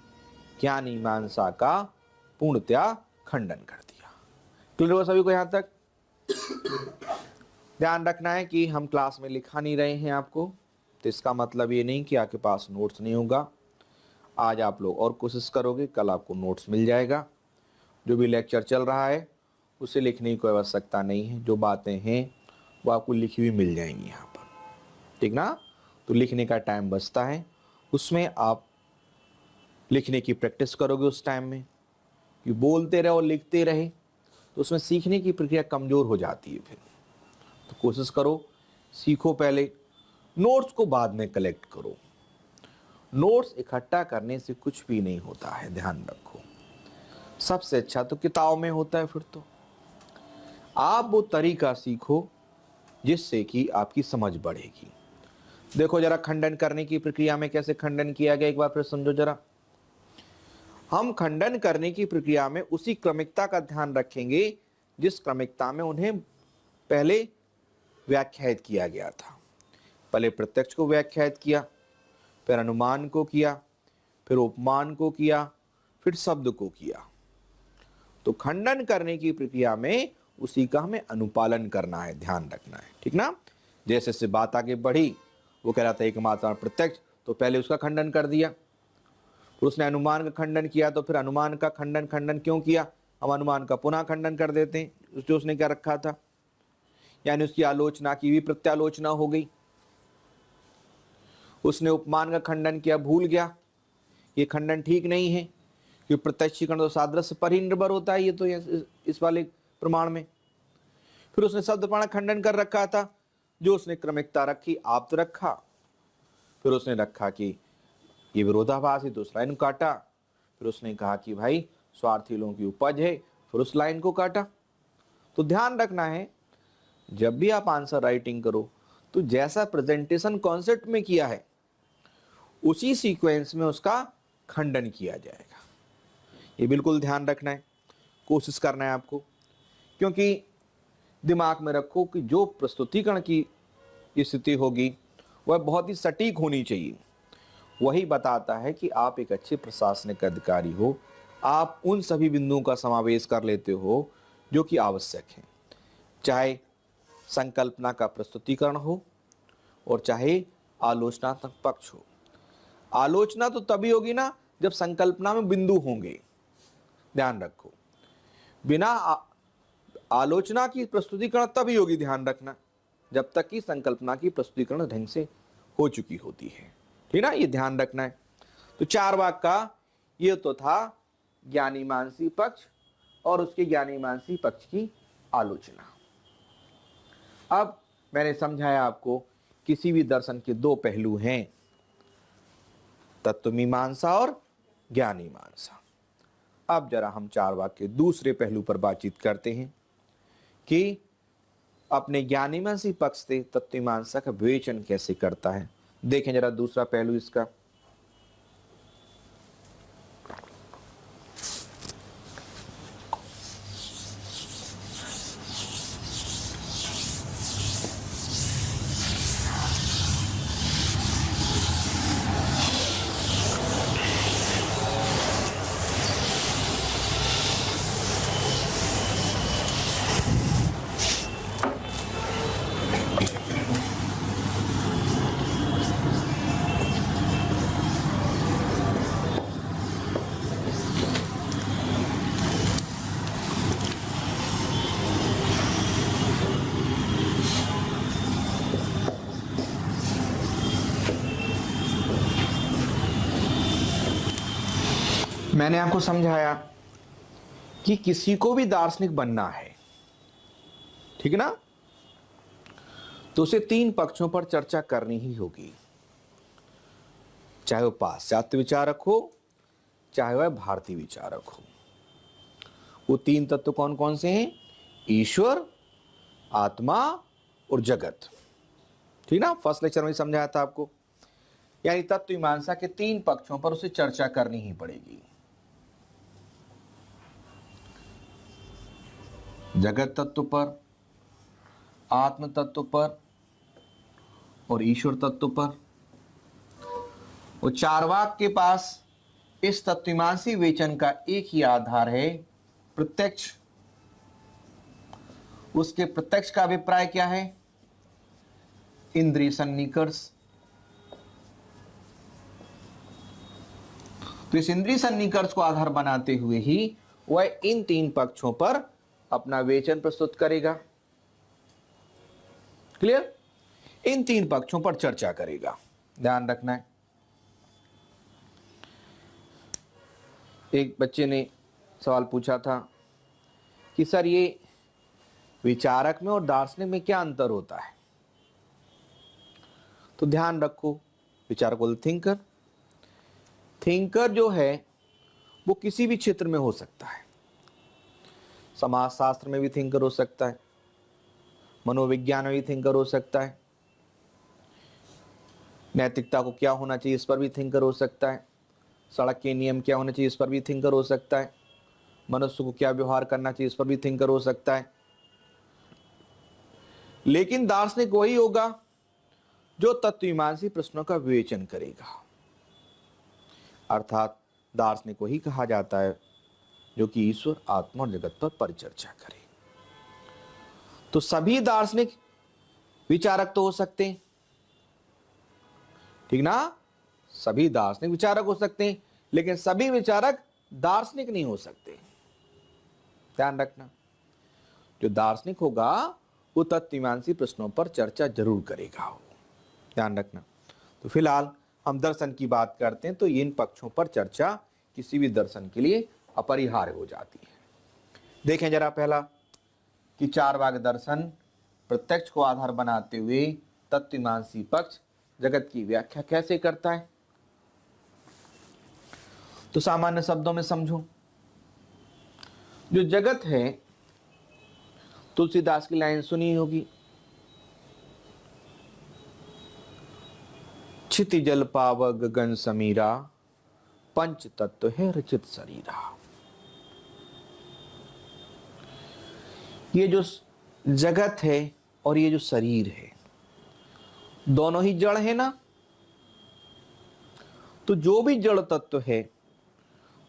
ज्ञान मीमांसा का पूर्णतया खंडन कर दिया। क्लियर हुआ सभी को? यहां तक ध्यान रखना है कि हम क्लास में लिखा नहीं रहे हैं आपको, तो इसका मतलब ये नहीं कि आपके पास नोट्स नहीं होगा। आज आप लोग और कोशिश करोगे, कल आपको नोट्स मिल जाएगा। जो भी लेक्चर चल रहा है उसे लिखने की कोई आवश्यकता नहीं है, जो बातें हैं वो आपको लिखी हुई मिल जाएंगी यहाँ पर, ठीक ना। तो लिखने का टाइम बचता है, उसमें आप लिखने की प्रैक्टिस करोगे उस टाइम में, कि बोलते रहे और लिखते रहे तो उसमें सीखने की प्रक्रिया कमज़ोर हो जाती है। फिर तो कोशिश करो, सीखो पहले, नोट्स को बाद में कलेक्ट करो। नोट्स इकट्ठा करने से कुछ भी नहीं होता है, ध्यान रखो। सबसे अच्छा तो किताब में होता है। फिर तो आप वो तरीका सीखो जिससे कि आपकी समझ बढ़ेगी। देखो जरा खंडन करने की प्रक्रिया में कैसे खंडन किया गया, एक बार फिर समझो जरा। हम खंडन करने की प्रक्रिया में उसी क्रमिकता का ध्यान रखेंगे जिस क्रमिकता में उन्हें पहले व्याख्यायित किया गया था। पहले प्रत्यक्ष को व्याख्यायित किया, फिर अनुमान को किया, फिर उपमान को किया, फिर शब्द को किया। तो खंडन करने की प्रक्रिया में उसी का हमें अनुपालन करना है, ध्यान रखना है, ठीक ना। जैसे से बात आगे बढ़ी, वो कह रहा था एकमात्र प्रत्यक्ष, तो पहले उसका खंडन कर दिया। फिर उसने अनुमान का खंडन किया, तो फिर अनुमान का खंडन क्यों किया, हम अनुमान का पुनः खंडन कर देते हैं जो उसने क्या रखा था, यानी उसकी आलोचना की भी प्रत्यालोचना हो गई। उसने उपमान का खंडन किया, भूल गया ये खंडन ठीक नहीं है कि प्रत्यक्षीकरण तो सादृश्य पर ही निर्भर होता है, ये तो इस वाले प्रमाण में। फिर उसने शब्द प्रमाण खंडन कर रखा था, जो उसने क्रमिकता रखी, आप्त रखा। फिर उसने रखा कि ये विरोधाभास है, तो उस लाइन को काटा। फिर उसने कहा कि भाई स्वार्थी लोगों की उपज है, फिर उस लाइन को काटा। तो ध्यान रखना है, जब भी आप आंसर राइटिंग करो तो जैसा प्रेजेंटेशन कॉन्सेप्ट में किया है उसी सीक्वेंस में उसका खंडन किया जाएगा। ये बिल्कुल ध्यान रखना है, कोशिश करना है आपको, क्योंकि दिमाग में रखो कि जो प्रस्तुतिकरण की स्थिति होगी वह बहुत ही सटीक होनी चाहिए। वही बताता है कि आप एक अच्छे प्रशासनिक अधिकारी हो। आप उन सभी बिंदुओं का समावेश कर लेते हो जो कि आवश्यक है, चाहे संकल्पना का प्रस्तुतिकरण हो और चाहे आलोचनात्मक पक्ष हो। आलोचना तो तभी होगी ना जब संकल्पना में बिंदु होंगे, ध्यान रखो। बिना आलोचना की प्रस्तुतिकरण तभी होगी, ध्यान रखना, जब तक कि संकल्पना की प्रस्तुतिकरण ढंग से हो चुकी होती है। ठीक ना, ये ध्यान रखना है। तो चार वाक्य का ये तो था ज्ञानी मानसी पक्ष और उसके ज्ञानी मानसी पक्ष की आलोचना। अब मैंने समझाया आपको किसी भी दर्शन के दो पहलू हैं, तत्वमीमांसा और ज्ञानीमांसा। अब जरा हम चार वाक्य के दूसरे पहलू पर बातचीत करते हैं कि अपने ज्ञानीमानसी पक्ष से तत्वमीमांसा का विवेचन कैसे करता है। देखें जरा दूसरा पहलू इसका। मैंने आपको समझाया कि किसी को भी दार्शनिक बनना है, ठीक है ना, तो उसे तीन पक्षों पर चर्चा करनी ही होगी, चाहे वो पाश्चात्य विचारक हो चाहे वह भारतीय विचारक हो। वो तीन तत्व कौन कौन से हैं? ईश्वर, आत्मा और जगत। ठीक ना, फर्स्ट लेक्चर में समझाया था आपको। यानी तत्वमीमांसा के तीन पक्षों पर उसे चर्चा करनी ही पड़ेगी। जगत तत्व पर, आत्म तत्व पर और ईश्वर तत्व पर। और चारवाक के पास इस तत्वमीमांसी विवेचन का एक ही आधार है, प्रत्यक्ष। उसके प्रत्यक्ष का अभिप्राय क्या है? इंद्रिय सन्निकर्ष। तो इस इंद्रिय सन्निकर्ष को आधार बनाते हुए ही वह इन तीन पक्षों पर अपना विवेचन प्रस्तुत करेगा। क्लियर? इन तीन पक्षों पर चर्चा करेगा, ध्यान रखना है। एक बच्चे ने सवाल पूछा था कि सर ये विचारक में और दार्शनिक में क्या अंतर होता है? तो ध्यान रखो, विचारक बोल थिंकर। थिंकर जो है वो किसी भी क्षेत्र में हो सकता है। समाजशास्त्र में भी थिंकर हो सकता है, मनोविज्ञान में भी थिंकर हो सकता है, नैतिकता को क्या होना चाहिए इस पर भी थिंकर हो सकता है, सड़क के नियम क्या होने चाहिए इस पर भी थिंकर हो सकता है, मनुष्य को क्या व्यवहार करना चाहिए इस पर भी थिंकर हो सकता है। लेकिन दार्शनिक वही होगा जो तत्वमीमांसी प्रश्नों का विवेचन करेगा। अर्थात दार्शनिक वही कहा जाता है जो कि ईश्वर, आत्मा और जगत पर परिचर्चा करे। तो सभी दार्शनिक विचारक तो हो सकते हैं, ठीक ना, सभी दार्शनिक विचारक हो सकते हैं, लेकिन सभी विचारक दार्शनिक नहीं हो सकते। ध्यान रखना, जो दार्शनिक होगा वो तत्वमीमांसी प्रश्नों पर चर्चा जरूर करेगा, ध्यान रखना। तो फिलहाल हम दर्शन की बात करते हैं, तो इन पक्षों पर चर्चा किसी भी दर्शन के लिए अपरिहार्य हो जाती है। देखें जरा पहला कि चारवाक दर्शन प्रत्यक्ष को आधार बनाते हुए तत्वमीमांसी पक्ष जगत की व्याख्या कैसे करता है। तो सामान्य शब्दों में समझो, जो जगत है, तुलसीदास की लाइन सुनी होगी, क्षिति जल पावक गगन समीरा, पंच तत्व है रचित शरीरा। ये जो जगत है और ये जो शरीर है, दोनों ही जड़ है ना। तो जो भी जड़ तत्व है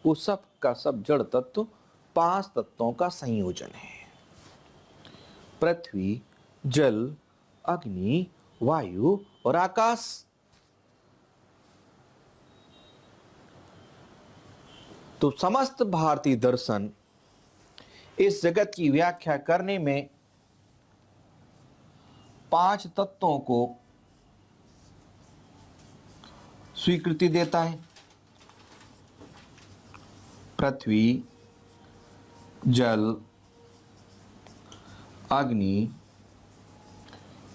वो सब का सब जड़ तत्व 5 तत्वों का संयोजन है। पृथ्वी, जल, अग्नि, वायु और आकाश। तो समस्त भारतीय दर्शन इस जगत की व्याख्या करने में 5 तत्वों को स्वीकृति देता है। पृथ्वी, जल, अग्नि,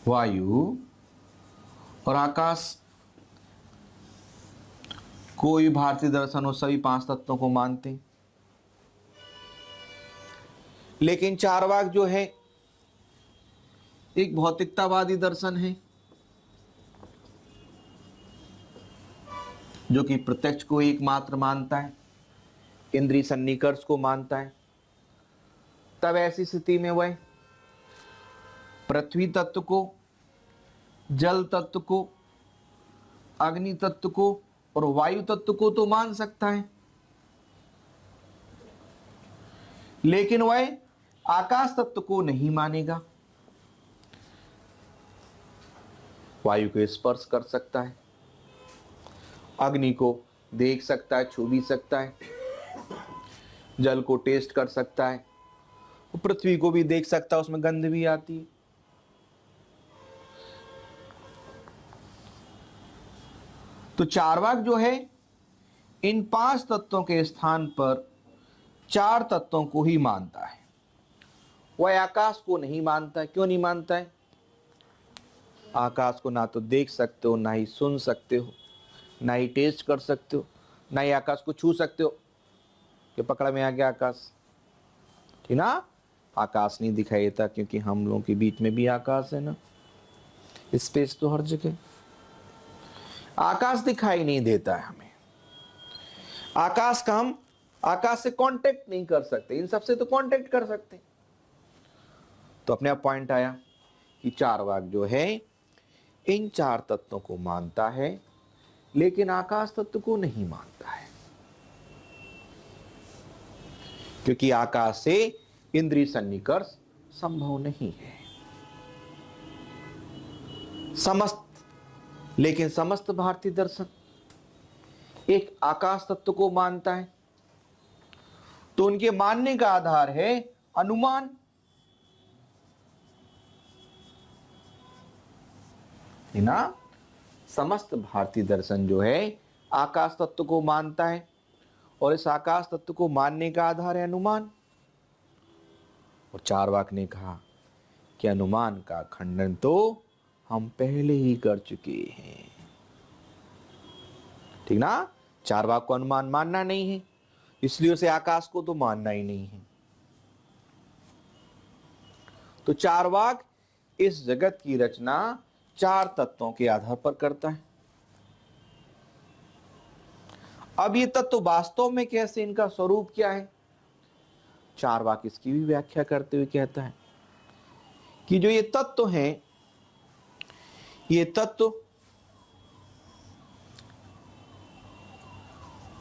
वायु और आकाश। कोई भारतीय दर्शन हो सभी 5 तत्वों को मानते, लेकिन चारवाक जो है एक भौतिकतावादी दर्शन है, जो कि प्रत्यक्ष को एकमात्र मानता है, इंद्रिय सन्निकर्ष को मानता है। तब ऐसी स्थिति में वह पृथ्वी तत्व को, जल तत्व को, अग्नि तत्व को और वायु तत्व को तो मान सकता है, लेकिन वह आकाश तत्व को नहीं मानेगा। वायु को स्पर्श कर सकता है, अग्नि को देख सकता है, छू भी सकता है, जल को टेस्ट कर सकता है, पृथ्वी को भी देख सकता है, उसमें गंध भी आती है। तो चारवाक जो है इन 5 तत्वों के स्थान पर 4 तत्वों को ही मानता है। वह आकाश को नहीं मानता है। क्यों नहीं मानता है? आकाश को ना तो देख सकते हो, ना ही सुन सकते हो, ना ही टेस्ट कर सकते हो, ना ही आकाश को छू सकते हो कि पकड़ में आ गया आकाश, ठीक ना। आकाश नहीं दिखाई देता क्योंकि हम लोगों के बीच में भी आकाश है ना, स्पेस तो हर जगह। आकाश दिखाई नहीं देता है हमें। आकाश का हम आकाश से कांटेक्ट नहीं कर सकते, इन सबसे तो कांटेक्ट कर सकते। तो अपने आप पॉइंट आया कि चारवाक जो है इन 4 तत्वों को मानता है, लेकिन आकाश तत्व को नहीं मानता है, क्योंकि आकाश से इंद्रिय सन्निकर्ष संभव नहीं है। लेकिन समस्त भारतीय दर्शन एक आकाश तत्व को मानता है। तो उनके मानने का आधार है अनुमान। है ना। समस्त भारतीय दर्शन जो है आकाश तत्व को मानता है, और इस आकाश तत्व को मानने का आधार है अनुमान। और चारवाक ने कहा कि अनुमान का खंडन तो हम पहले ही कर चुके हैं, ठीक ना। चारवाक को अनुमान मानना नहीं है, इसलिए उसे आकाश को तो मानना ही नहीं है। तो चारवाक इस जगत की रचना 4 तत्वों के आधार पर करता है। अब ये तत्व वास्तव में कैसे, इनका स्वरूप क्या है, चारवाक इसकी भी व्याख्या करते हुए कहता है कि जो ये तत्व हैं, ये तत्व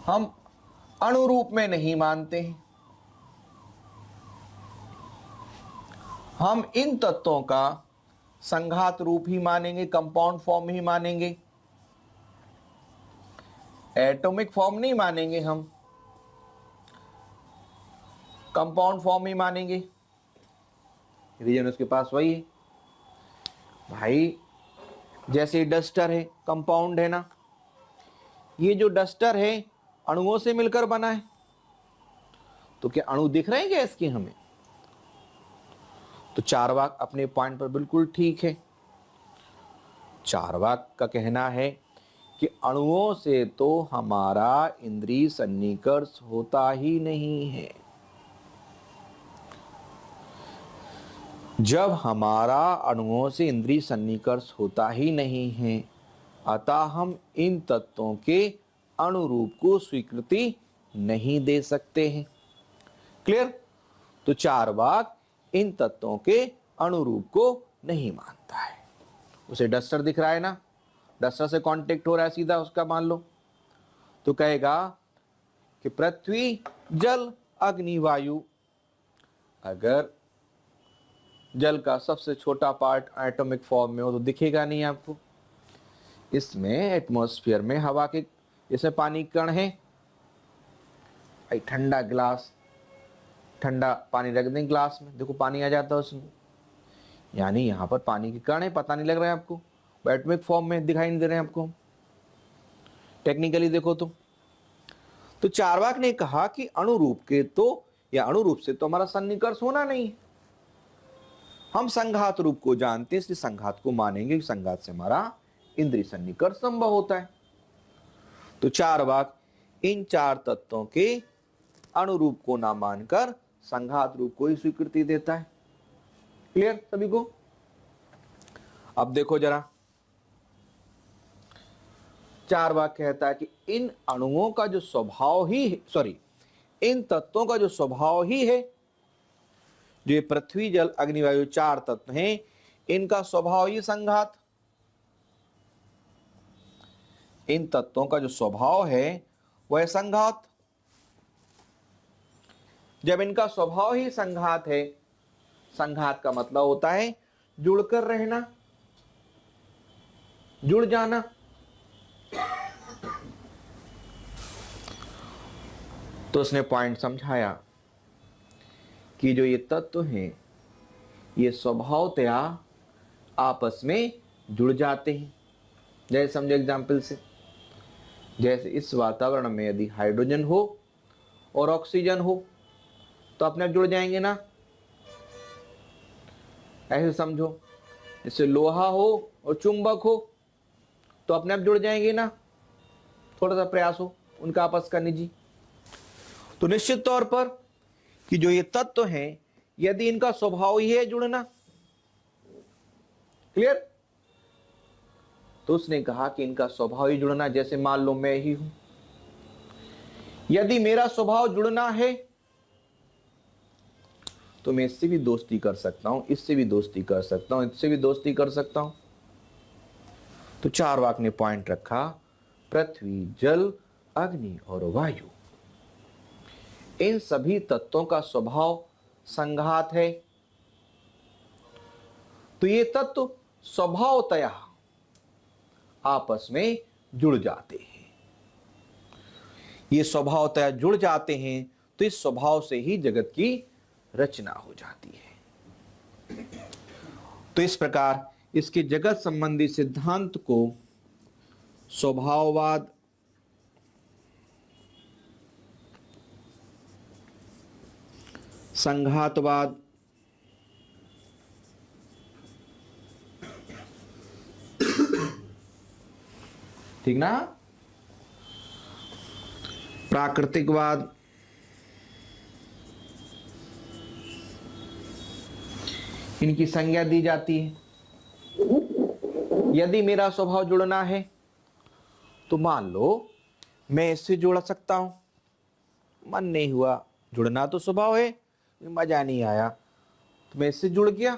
हम अणु रूप में नहीं मानते हैं। हम इन तत्वों का संघात रूप ही मानेंगे, कंपाउंड फॉर्म ही मानेंगे, एटॉमिक फॉर्म नहीं मानेंगे, हम कंपाउंड फॉर्म ही मानेंगे। रीजन उसके पास वही है भाई। जैसे डस्टर है, कंपाउंड है ना। ये जो डस्टर है अणुओं से मिलकर बना है, तो क्या अणु दिख रहे हैं क्या इसके हमें? तो चारवाक अपने पॉइंट पर बिल्कुल ठीक है। चारवाक का कहना है कि अणुओं से तो हमारा इंद्रिय सन्निकर्ष होता ही नहीं है। जब हमारा अणुओं से इंद्रिय सन्निकर्ष होता ही नहीं है, अतः हम इन तत्वों के अणुरूप को स्वीकृति नहीं दे सकते हैं। क्लियर? तो चार्वाक इन तत्वों के अणुरूप को नहीं मानता है। उसे डस्टर दिख रहा है ना, डस्टर से कांटेक्ट हो रहा है सीधा उसका, मान लो, तो कहेगा कि पृथ्वी, जल, अग्नि, वायु। अगर जल का सबसे छोटा पार्ट एटॉमिक फॉर्म में हो तो दिखेगा नहीं आपको। इसमें एटमॉस्फेयर में हवा के, इसमें पानी कण है, ठंडा गिलास, ठंडा पानी रख दें गिलास में, देखो पानी आ जाता है उसमें, यानी यहाँ पर पानी के कण है, पता नहीं लग रहा है आपको, एटॉमिक फॉर्म में दिखाई नहीं दे रहे हैं आपको, टेक्निकली देखो तो चार्वाक ने कहा कि अणुरूप के तो, या अणुरूप से तो हमारा सन्निकर्ष होना नहीं, हम संघात रूप को जानते हैं, इसलिए संघात को मानेंगे कि संघात से हमारा इंद्रिय सन्निकर्ष संभव होता है। तो चार्वाक इन चार तत्वों के अणुरूप को ना मानकर संघात रूप को ही स्वीकृति देता है। क्लियर सभी को? अब देखो जरा, चार्वाक कहता है कि इन अणुओं का जो स्वभाव ही, इन तत्वों का जो स्वभाव ही है, जो ये पृथ्वी, जल, अग्नि, वायु चार तत्व हैं, इनका स्वभाव ही संघात। इन तत्वों का जो स्वभाव है वह संघात। जब इनका स्वभाव ही संघात है, संघात का मतलब होता है जुड़कर रहना, जुड़ जाना। तो उसने पॉइंट समझाया कि जो ये तत्व हैं ये स्वभावतया आपस में जुड़ जाते हैं। जैसे समझो एग्जाम्पल से, जैसे इस वातावरण में यदि हाइड्रोजन हो और ऑक्सीजन हो तो अपने आप जुड़ जाएंगे ना, ऐसे समझो, जैसे लोहा हो और चुंबक हो तो अपने आप जुड़ जाएंगे ना, थोड़ा सा प्रयास हो उनका आपस का निजी। तो निश्चित तौर पर कि जो ये तत्व हैं, यदि इनका स्वभाव ही है जुड़ना, क्लियर, तो उसने कहा कि इनका स्वभाव ही जुड़ना। जैसे मान लो मैं ही हूं, यदि मेरा स्वभाव जुड़ना है तो मैं इससे भी दोस्ती कर सकता हूं, इससे भी दोस्ती कर सकता हूं, इससे भी दोस्ती कर सकता हूं। तो चार्वाक ने पॉइंट रखा, पृथ्वी, जल, अग्नि और वायु, इन सभी तत्वों का स्वभाव संघात है। तो ये तत्व स्वभावतया आपस में जुड़ जाते हैं। ये स्वभावतया जुड़ जाते हैं तो इस स्वभाव से ही जगत की रचना हो जाती है। तो इस प्रकार इसके जगत संबंधी सिद्धांत को स्वभाववाद, संघातवाद, ठीक ना, प्राकृतिकवाद, इनकी संज्ञा दी जाती है। यदि मेरा स्वभाव जुड़ना है तो मान लो मैं इससे जुड़ सकता हूं, मन नहीं हुआ, जुड़ना तो स्वभाव है, मजा नहीं आया तो मैं इससे जुड़ गया।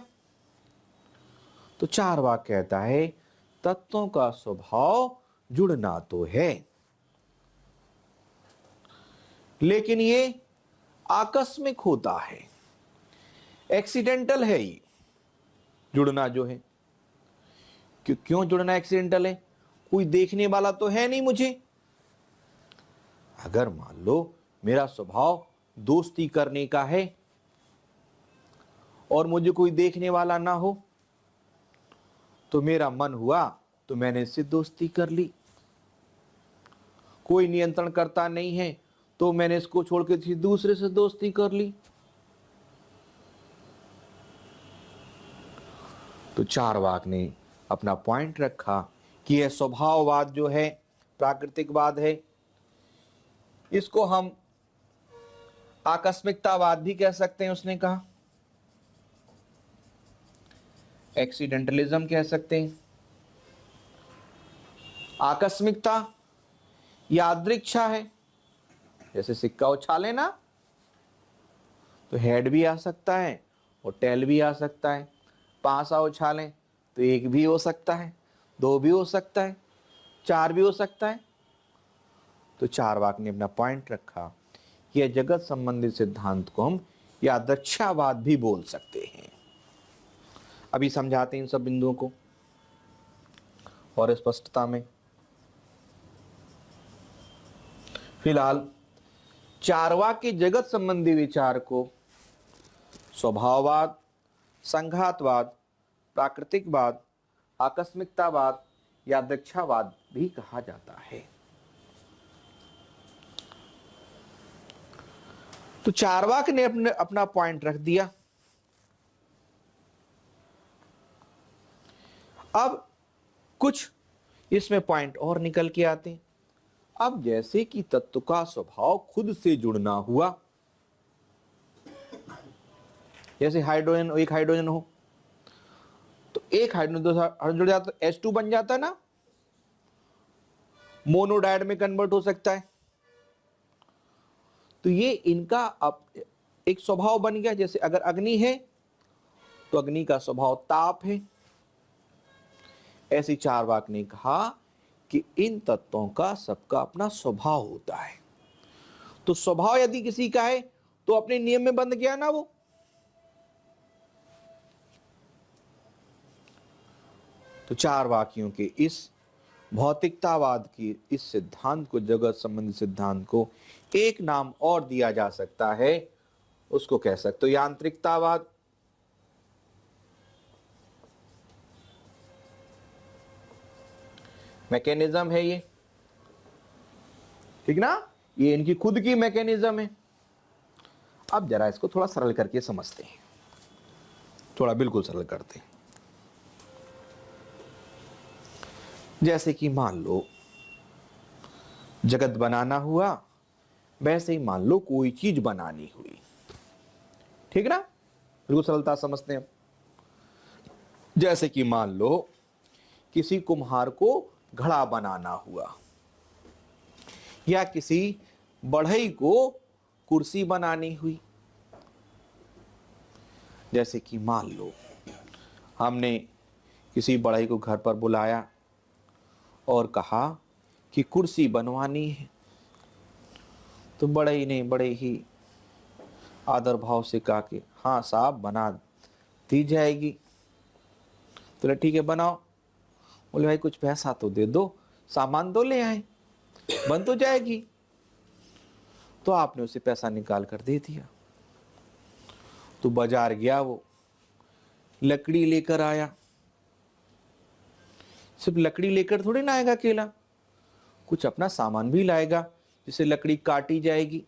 तो चार्वाक कहता है तत्वों का स्वभाव जुड़ना तो है, लेकिन ये आकस्मिक होता है, एक्सीडेंटल है ये जुड़ना जो है। क्यों जुड़ना एक्सीडेंटल है? कोई देखने वाला तो है नहीं मुझे। अगर मान लो मेरा स्वभाव दोस्ती करने का है और मुझे कोई देखने वाला ना हो, तो मेरा मन हुआ तो मैंने इससे दोस्ती कर ली, कोई नियंत्रण करता नहीं है तो मैंने इसको छोड़ के किसी दूसरे से दोस्ती कर ली। तो चार्वाक ने अपना पॉइंट रखा कि यह स्वभाववाद जो है, प्राकृतिकवाद है, इसको हम आकस्मिकतावाद भी कह सकते हैं। उसने कहा एक्सीडेंटलिज्म कह सकते हैं। आकस्मिकता, यादृच्छा है, जैसे सिक्का उछाले ना तो हेड भी आ सकता है और टेल भी आ सकता है। पांसा उछालें तो एक भी हो सकता है, दो भी हो सकता है, चार भी हो सकता है। तो चारवाक ने अपना पॉइंट रखा, यह जगत संबंधित सिद्धांत को हम यादृच्छावाद भी बोल सकते हैं। अभी समझाते हैं इन सब बिंदुओं को और स्पष्टता में। फिलहाल चारवाक के जगत संबंधी विचार को स्वभाववाद, संघातवाद, प्राकृतिकवाद, आकस्मिकतावाद, यादृच्छावाद भी कहा जाता है। तो चारवाक ने अपना पॉइंट रख दिया। अब कुछ इसमें पॉइंट और निकल के आते हैं। अब जैसे कि तत्व का स्वभाव खुद से जुड़ना हुआ, जैसे हाइड्रोजन, एक हाइड्रोजन हो तो एक हाइड्रोजन दो हाइड्रोजन जुड़ जाता है, H2 बन जाता है ना, मोनोडाइड में कन्वर्ट हो सकता है। तो ये इनका अब एक स्वभाव बन गया। जैसे अगर अग्नि है तो अग्नि का स्वभाव ताप है। ऐसी चारवाक ने कहा कि इन तत्वों का सबका अपना स्वभाव होता है। तो स्वभाव यदि किसी का है तो अपने नियम में बंध गया ना वो। तो चारवाकियों के इस भौतिकतावाद की इस सिद्धांत को, जगत संबंधी सिद्धांत को एक नाम और दिया जा सकता है, उसको कह सकते हो यांत्रिकतावाद। मैकेनिज्म है ये, ठीक ना, ये इनकी खुद की मैकेनिज्म है। अब जरा इसको थोड़ा सरल करके समझते हैं, थोड़ा बिल्कुल सरल करते हैं। जैसे कि मान लो जगत बनाना हुआ, वैसे ही मान लो कोई चीज बनानी हुई, ठीक ना, बिल्कुल सरलता समझते हैं। जैसे कि मान लो किसी कुम्हार को घड़ा बनाना हुआ, या किसी बढ़ई को कुर्सी बनानी हुई। जैसे कि मान लो हमने किसी बढ़ई को घर पर बुलाया और कहा कि कुर्सी बनवानी है, तो बढ़ई ने बड़े ही आदर भाव से कहा कि हाँ साहब बना दी जाएगी। तो ठीक है बनाओ। बोले भाई कुछ पैसा तो दे दो, सामान तो ले आए, बन तो जाएगी। तो आपने उसे पैसा निकाल कर दे दिया। तो बाजार गया, वो लकड़ी लेकर आया। सिर्फ लकड़ी लेकर थोड़ी ना आएगा अकेला, कुछ अपना सामान भी लाएगा, जिससे लकड़ी काटी जाएगी।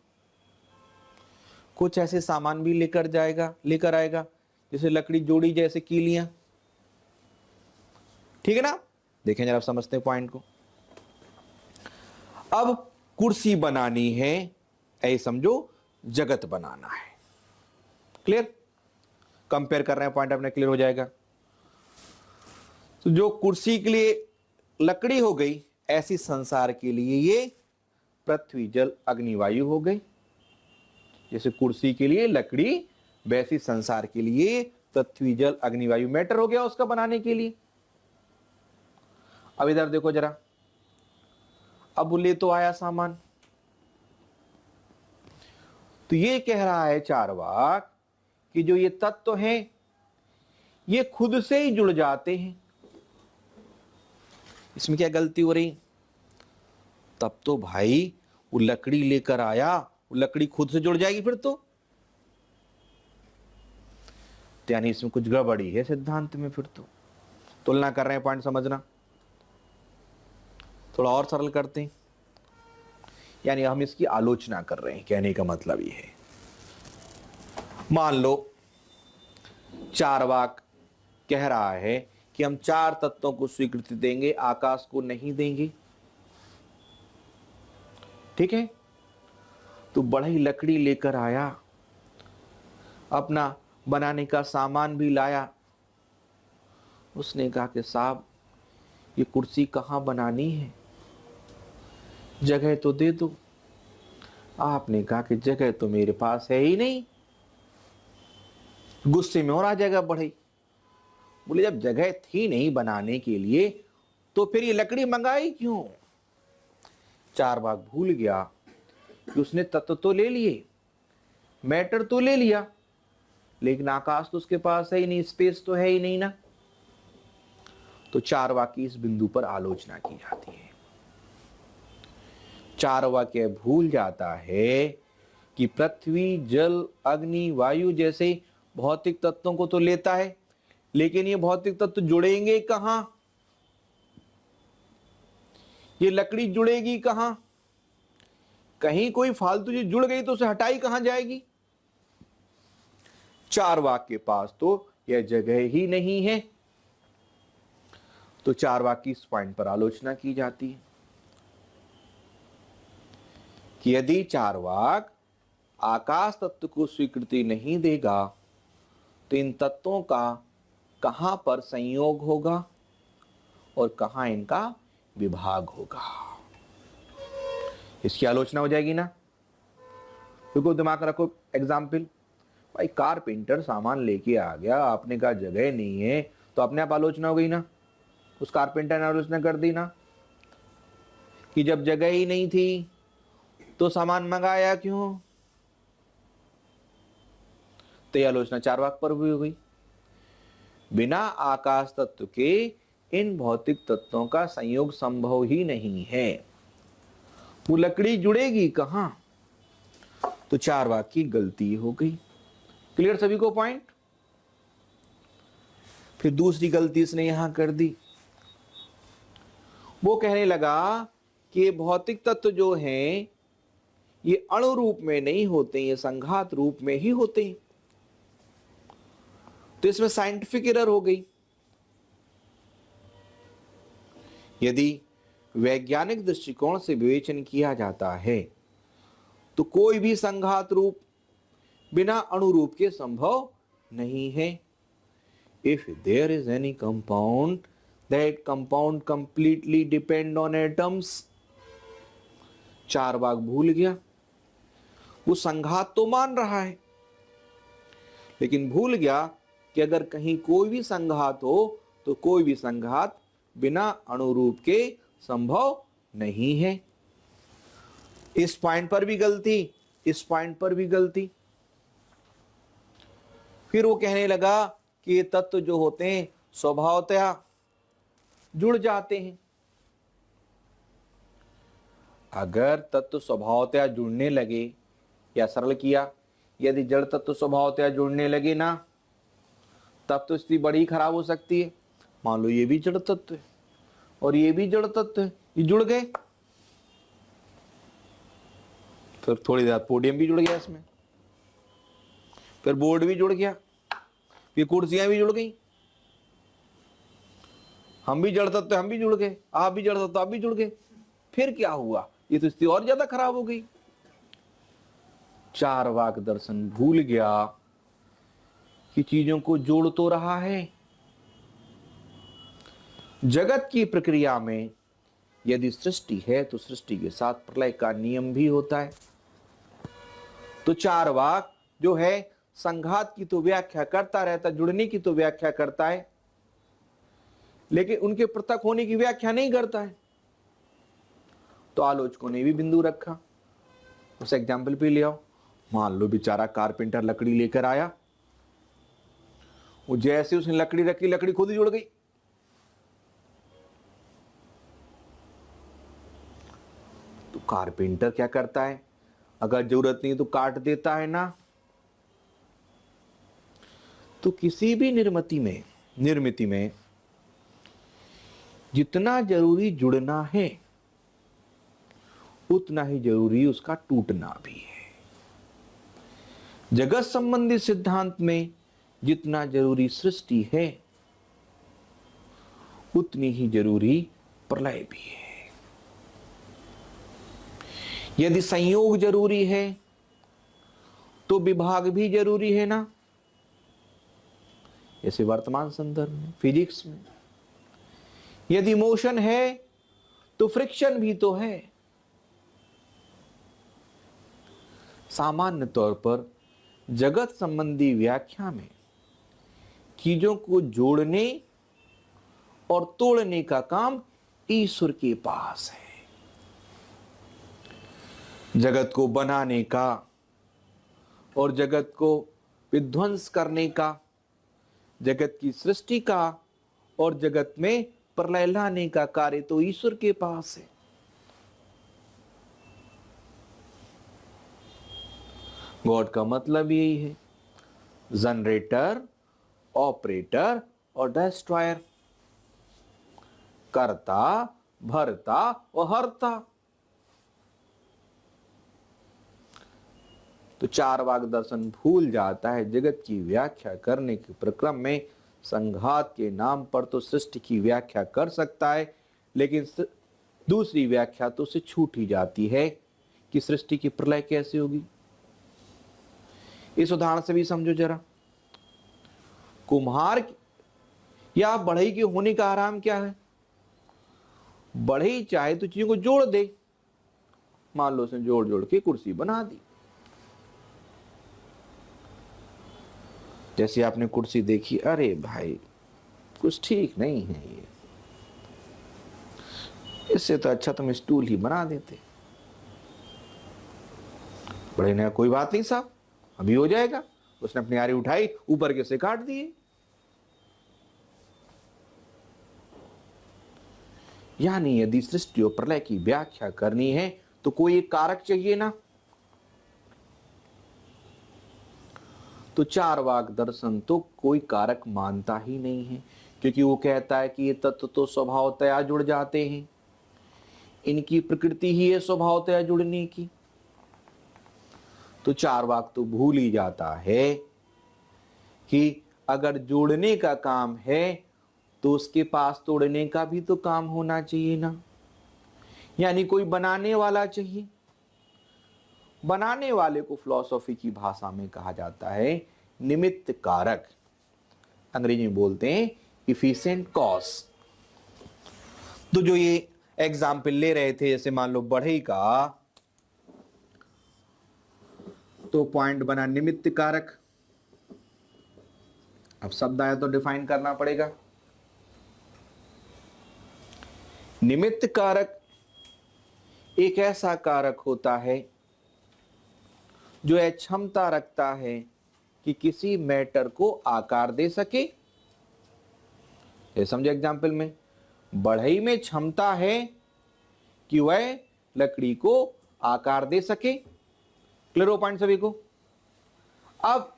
कुछ ऐसे सामान भी लेकर आएगा जैसे लकड़ी जोड़ी, जैसे कीलियां, ठीक है ना। देखें जरा, समझते हैं पॉइंट को। अब कुर्सी बनानी है, ऐसे समझो जगत बनाना है। क्लियर, कंपेयर कर रहे हैं पॉइंट, अपने क्लियर हो जाएगा। तो जो कुर्सी के लिए लकड़ी हो गई, ऐसी संसार के लिए ये पृथ्वी जल अग्नि वायु हो गई। जैसे कुर्सी के लिए लकड़ी, वैसी संसार के लिए पृथ्वी जल अग्नि वायु मैटर हो गया उसका बनाने के लिए। अब इधर देखो जरा, अब ले तो आया सामान। तो ये कह रहा है चारवाक कि जो ये तत्व हैं ये खुद से ही जुड़ जाते हैं। इसमें क्या गलती हो रही? तब तो भाई वो लकड़ी लेकर आया, वो लकड़ी खुद से जुड़ जाएगी फिर तो यानी इसमें कुछ गड़बड़ी है सिद्धांत में। फिर तो तुलना कर रहे हैं, पॉइंट समझना। थोड़ा और सरल करते हैं, यानी हम इसकी आलोचना कर रहे हैं, कहने का मतलब ये है। मान लो चारवाक कह रहा है कि हम चार तत्वों को स्वीकृति देंगे, आकाश को नहीं देंगे, ठीक है। तो बढ़ई लकड़ी लेकर आया, अपना बनाने का सामान भी लाया। उसने कहा कि साहब ये कुर्सी कहाँ बनानी है? जगह तो दे दो। आपने कहा कि जगह तो मेरे पास है ही नहीं। गुस्से में और आ जगह बढ़ी। बोले जब जगह थी नहीं बनाने के लिए तो फिर ये लकड़ी मंगाई क्यों? चारवाक भूल गया कि उसने तत्व तो ले लिए, मैटर तो ले लिया, लेकिन आकाश तो उसके पास है ही नहीं, स्पेस तो है ही नहीं ना। तो चारवाक की इस बिंदु पर आलोचना की जाती है। चारवाक यह भूल जाता है कि पृथ्वी, जल, अग्नि, वायु जैसे भौतिक तत्वों को तो लेता है, लेकिन ये भौतिक तत्व जुड़ेंगे कहां? ये लकड़ी जुड़ेगी कहां? कहीं कोई फालतू चीज जुड़ गई तो उसे हटाई कहां जाएगी? चारवाक के पास तो यह जगह ही नहीं है। तो चारवाक की इस पॉइंट पर आलोचना की जाती है कि यदि चारवाक आकाश तत्व को स्वीकृति नहीं देगा तो इन तत्वों का कहां पर संयोग होगा और कहां इनका विभाग होगा। इसकी आलोचना हो जाएगी ना। देखो दिमाग रखो, एग्जाम्पल, भाई कारपेंटर सामान लेके आ गया, आपने कहा जगह नहीं है, तो अपने आप आलोचना हो गई ना। उस कारपेंटर ने आलोचना कर दी ना कि जब जगह ही नहीं थी तो सामान मंगाया क्यों। तो यह आलोचना चारवाक पर भी हो गई। बिना आकाश तत्व के इन भौतिक तत्वों का संयोग संभव ही नहीं है। वो लकड़ी जुड़ेगी कहां? तो चारवाक की गलती हो गई। क्लियर सभी को पॉइंट? फिर दूसरी गलती इसने यहां कर दी। वो कहने लगा कि ये भौतिक तत्व जो हैं ये अणु रूप में नहीं होते, ये संघात रूप में ही होते हैं। तो इसमें साइंटिफिक एरर हो गई। यदि वैज्ञानिक दृष्टिकोण से विवेचन किया जाता है तो कोई भी संघात रूप बिना अणु रूप के संभव नहीं है। If there is any compound, that compound completely depend on atoms. Charvaka भूल गया, वो संघात तो मान रहा है, लेकिन भूल गया कि अगर कहीं कोई भी संघात हो तो कोई भी संघात बिना अणुरूप के संभव नहीं है। इस पॉइंट पर भी गलती, इस पॉइंट पर भी गलती। फिर वो कहने लगा कि ये तत्व जो होते हैं स्वभावतः जुड़ जाते हैं। अगर तत्व स्वभावतः जुड़ने लगे, या सरल किया, यदि जड़ तत्व स्वभावतः जुड़ने लगे ना, तब तो स्थिति बड़ी खराब हो सकती है। मान लो ये भी जड़ तत्व है और ये भी जड़ तत्व है, ये जुड़ गए, फिर थोड़ी देर पोडियम भी जुड़ गया इसमें, फिर बोर्ड भी जुड़ गया, फिर कुर्सियां भी जुड़ गई, हम भी जड़ तत्व, हम भी जुड़ गए, आप भी जड़ तत्व, आप भी जुड़ गए। फिर क्या हुआ? ये तो स्थिति और ज्यादा खराब हो गई। चारवाक दर्शन भूल गया कि चीजों को जोड़ तो रहा है। जगत की प्रक्रिया में यदि सृष्टि है तो सृष्टि के साथ प्रलय का नियम भी होता है। तो चारवाक जो है संघात की तो व्याख्या करता रहता, जुड़ने की तो व्याख्या करता है, लेकिन उनके पृथक होने की व्याख्या नहीं करता है। तो आलोचकों ने भी बिंदु रखा। उस एग्जाम्पल पे ले आओ। मान लो बेचारा कारपेंटर लकड़ी लेकर आया, वो जैसे उसने लकड़ी रखी, लकड़ी खुद ही जुड़ गई। तो कारपेंटर क्या करता है? अगर जरूरत नहीं तो काट देता है ना। तो किसी भी निर्मिति में जितना जरूरी जुड़ना है उतना ही जरूरी उसका टूटना भी है। जगत संबंधी सिद्धांत में जितना जरूरी सृष्टि है उतनी ही जरूरी प्रलय भी है। यदि संयोग जरूरी है तो विभाग भी जरूरी है ना। जैसे वर्तमान संदर्भ में, फिजिक्स में, यदि मोशन है तो फ्रिक्शन भी तो है। सामान्य तौर पर जगत संबंधी व्याख्या में चीजों को जोड़ने और तोड़ने का काम ईश्वर के पास है। जगत को बनाने का और जगत को विध्वंस करने का, जगत की सृष्टि का और जगत में प्रलय लाने का कार्य तो ईश्वर के पास है। गॉड का मतलब यही है, जनरेटर, ऑपरेटर और डिस्ट्रॉयर, कर्ता, भरता और हरता। तो चारवाक दर्शन भूल जाता है जगत की व्याख्या करने के प्रक्रम में संघात के नाम पर तो सृष्टि की व्याख्या कर सकता है, लेकिन दूसरी व्याख्या तो उसे छूट ही जाती है कि सृष्टि की प्रलय कैसे होगी। इस उदाहरण से भी समझो जरा, कुम्हार या बढ़ई के होने का आराम क्या है? बढ़ई चाहे तो चीजों को जोड़ दे, मान लो उसने जोड़ जोड़ के कुर्सी बना दी। जैसे आपने कुर्सी देखी, अरे भाई कुछ ठीक नहीं है ये, इससे तो अच्छा तुम स्टूल ही बना देते। बड़े ने कोई बात नहीं साहब, अभी हो जाएगा। उसने अपनी आरी उठाई, ऊपर के से काट दिए। यानी यदि सृष्टि और प्रलय की व्याख्या करनी है तो कोई एक कारक चाहिए ना। तो चारवाक दर्शन तो कोई कारक मानता ही नहीं है, क्योंकि वो कहता है कि ये तत्व तो स्वभावतया जुड़ जाते हैं, इनकी प्रकृति ही है स्वभावतया जुड़ने की। तो चारवाक तो भूल ही जाता है कि अगर जोड़ने का काम है तो उसके पास तोड़ने का भी तो काम होना चाहिए ना। यानी कोई बनाने वाला चाहिए। बनाने वाले को फिलॉसफी की भाषा में कहा जाता है निमित्त कारक, अंग्रेजी में बोलते हैं इफिशिएंट कॉज। तो जो ये एग्जाम्पल ले रहे थे, जैसे मान लो बढ़ई का, तो पॉइंट बना निमित्त कारक। अब शब्द आया तो डिफाइन करना पड़ेगा। निमित्त कारक एक ऐसा कारक होता है जो यह क्षमता रखता है कि किसी मैटर को आकार दे सके। ये समझे एग्जाम्पल में, बढ़ई में क्षमता है कि वह लकड़ी को आकार दे सके। क्लियर हो पॉइंट सभी को? अब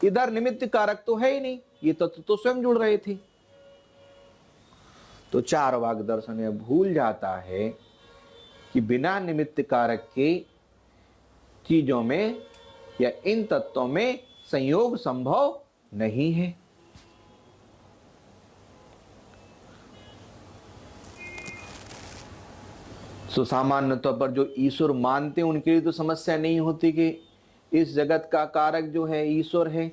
इधर निमित्त कारक तो है ही नहीं, ये तत्व तो स्वयं जुड़ रहे थे। तो चारवाक दर्शन यह भूल जाता है कि बिना निमित्त कारक के चीजों में या इन तत्वों में संयोग संभव नहीं है। तो सामान्य तौर पर जो ईश्वर मानते हैं उनके लिए तो समस्या नहीं होती कि इस जगत का कारक जो है ईश्वर है।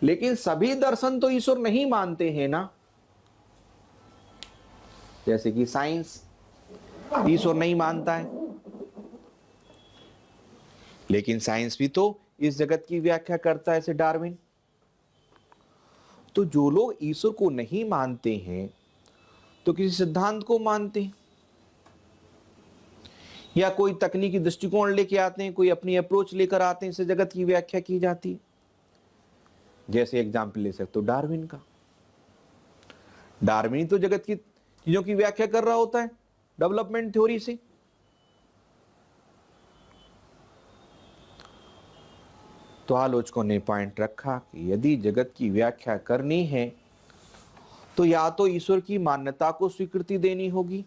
लेकिन सभी दर्शन तो ईश्वर नहीं मानते हैं ना। जैसे कि साइंस ईश्वर नहीं मानता है, लेकिन साइंस भी तो इस जगत की व्याख्या करता है, जैसे डार्विन। तो जो लोग ईश्वर को नहीं मानते हैं तो किसी सिद्धांत को मानते हैं, या कोई तकनीकी दृष्टिकोण लेके आते हैं, कोई अपनी अप्रोच लेकर आते हैं, इससे जगत की व्याख्या की जाती है। जैसे एग्जाम्पल ले सकते हो डार्विन का। डार्विन तो जगत की चीजों की व्याख्या कर रहा होता है डेवलपमेंट थ्योरी से। तो आलोचकों ने पॉइंट रखा कि यदि जगत की व्याख्या करनी है तो या तो ईश्वर की मान्यता को स्वीकृति देनी होगी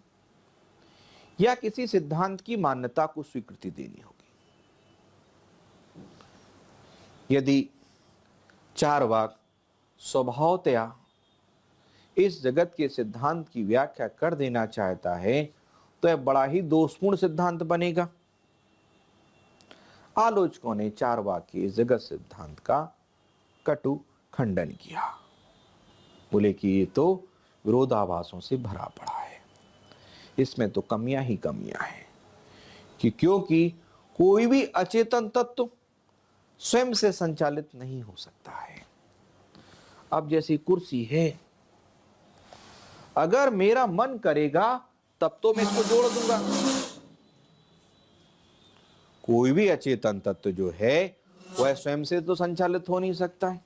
या किसी सिद्धांत की मान्यता को स्वीकृति देनी होगी। यदि चारवाक स्वभावतया इस जगत के सिद्धांत की व्याख्या कर देना चाहता है तो यह बड़ा ही दोषपूर्ण सिद्धांत बनेगा। आलोचकों ने चारवाक के इस जगत सिद्धांत का कटु खंडन किया। बोले कि ये तो विरोधाभासों से भरा पड़ा है, इसमें तो कमियां ही कमियां हैं, कि क्योंकि कोई भी अचेतन तत्व स्वयं से संचालित नहीं हो सकता है। अब जैसी कुर्सी है, अगर मेरा मन करेगा तब तो मैं इसको जोड़ दूंगा। कोई भी अचेतन तत्व जो है वह स्वयं से तो संचालित हो नहीं सकता है।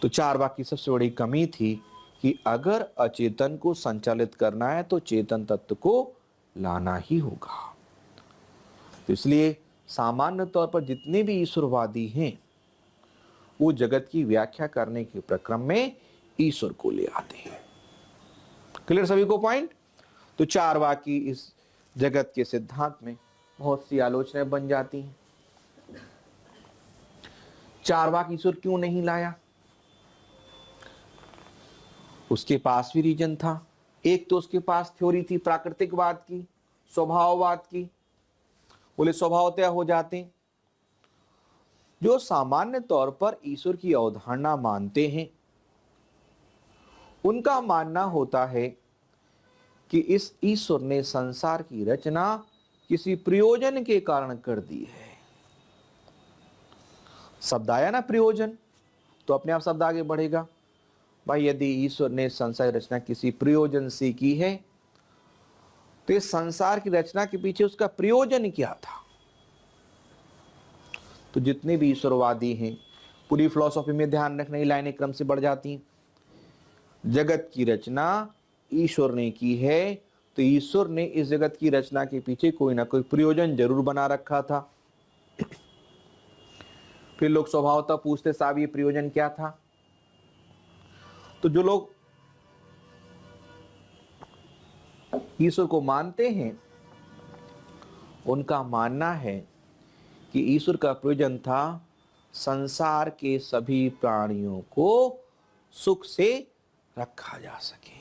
तो चारवाक की सबसे बड़ी कमी थी कि अगर अचेतन को संचालित करना है तो चेतन तत्व को लाना ही होगा। तो इसलिए सामान्य तौर पर जितने भी ईश्वरवादी हैं वो जगत की व्याख्या करने के प्रक्रम में ईश्वर को ले आते हैं। क्लियर सभी को पॉइंट? तो चारवाक की इस जगत के सिद्धांत में बहुत सी आलोचनाएं बन जाती हैं। चारवाक ईश्वर क्यों नहीं लाया? उसके पास भी रीजन था। एक तो उसके पास थ्योरी थी प्राकृतिकवाद की, स्वभाववाद की। बोले स्वभावतः हो जाते हैं। जो सामान्य तौर पर ईश्वर की अवधारणा मानते हैं उनका मानना होता है कि इस ईश्वर ने संसार की रचना किसी प्रयोजन के कारण कर दी है। शब्द आया ना प्रयोजन, तो अपने आप शब्द आगे बढ़ेगा। भाई यदि ईश्वर ने संसार की रचना किसी प्रयोजन से की है तो इस संसार की रचना के पीछे उसका प्रयोजन क्या था? तो जितने भी ईश्वरवादी हैं पूरी फिलॉसफी में ध्यान रखने की लाइनें क्रम से बढ़ जाती हैं। जगत की रचना ईश्वर ने की है तो ईश्वर ने इस जगत की रचना के पीछे कोई ना कोई प्रयोजन जरूर बना रखा था। फिर लोग स्वभावतः पूछते साहब ये प्रयोजन क्या था? तो जो लोग ईश्वर को मानते हैं उनका मानना है कि ईश्वर का प्रयोजन था संसार के सभी प्राणियों को सुख से रखा जा सके।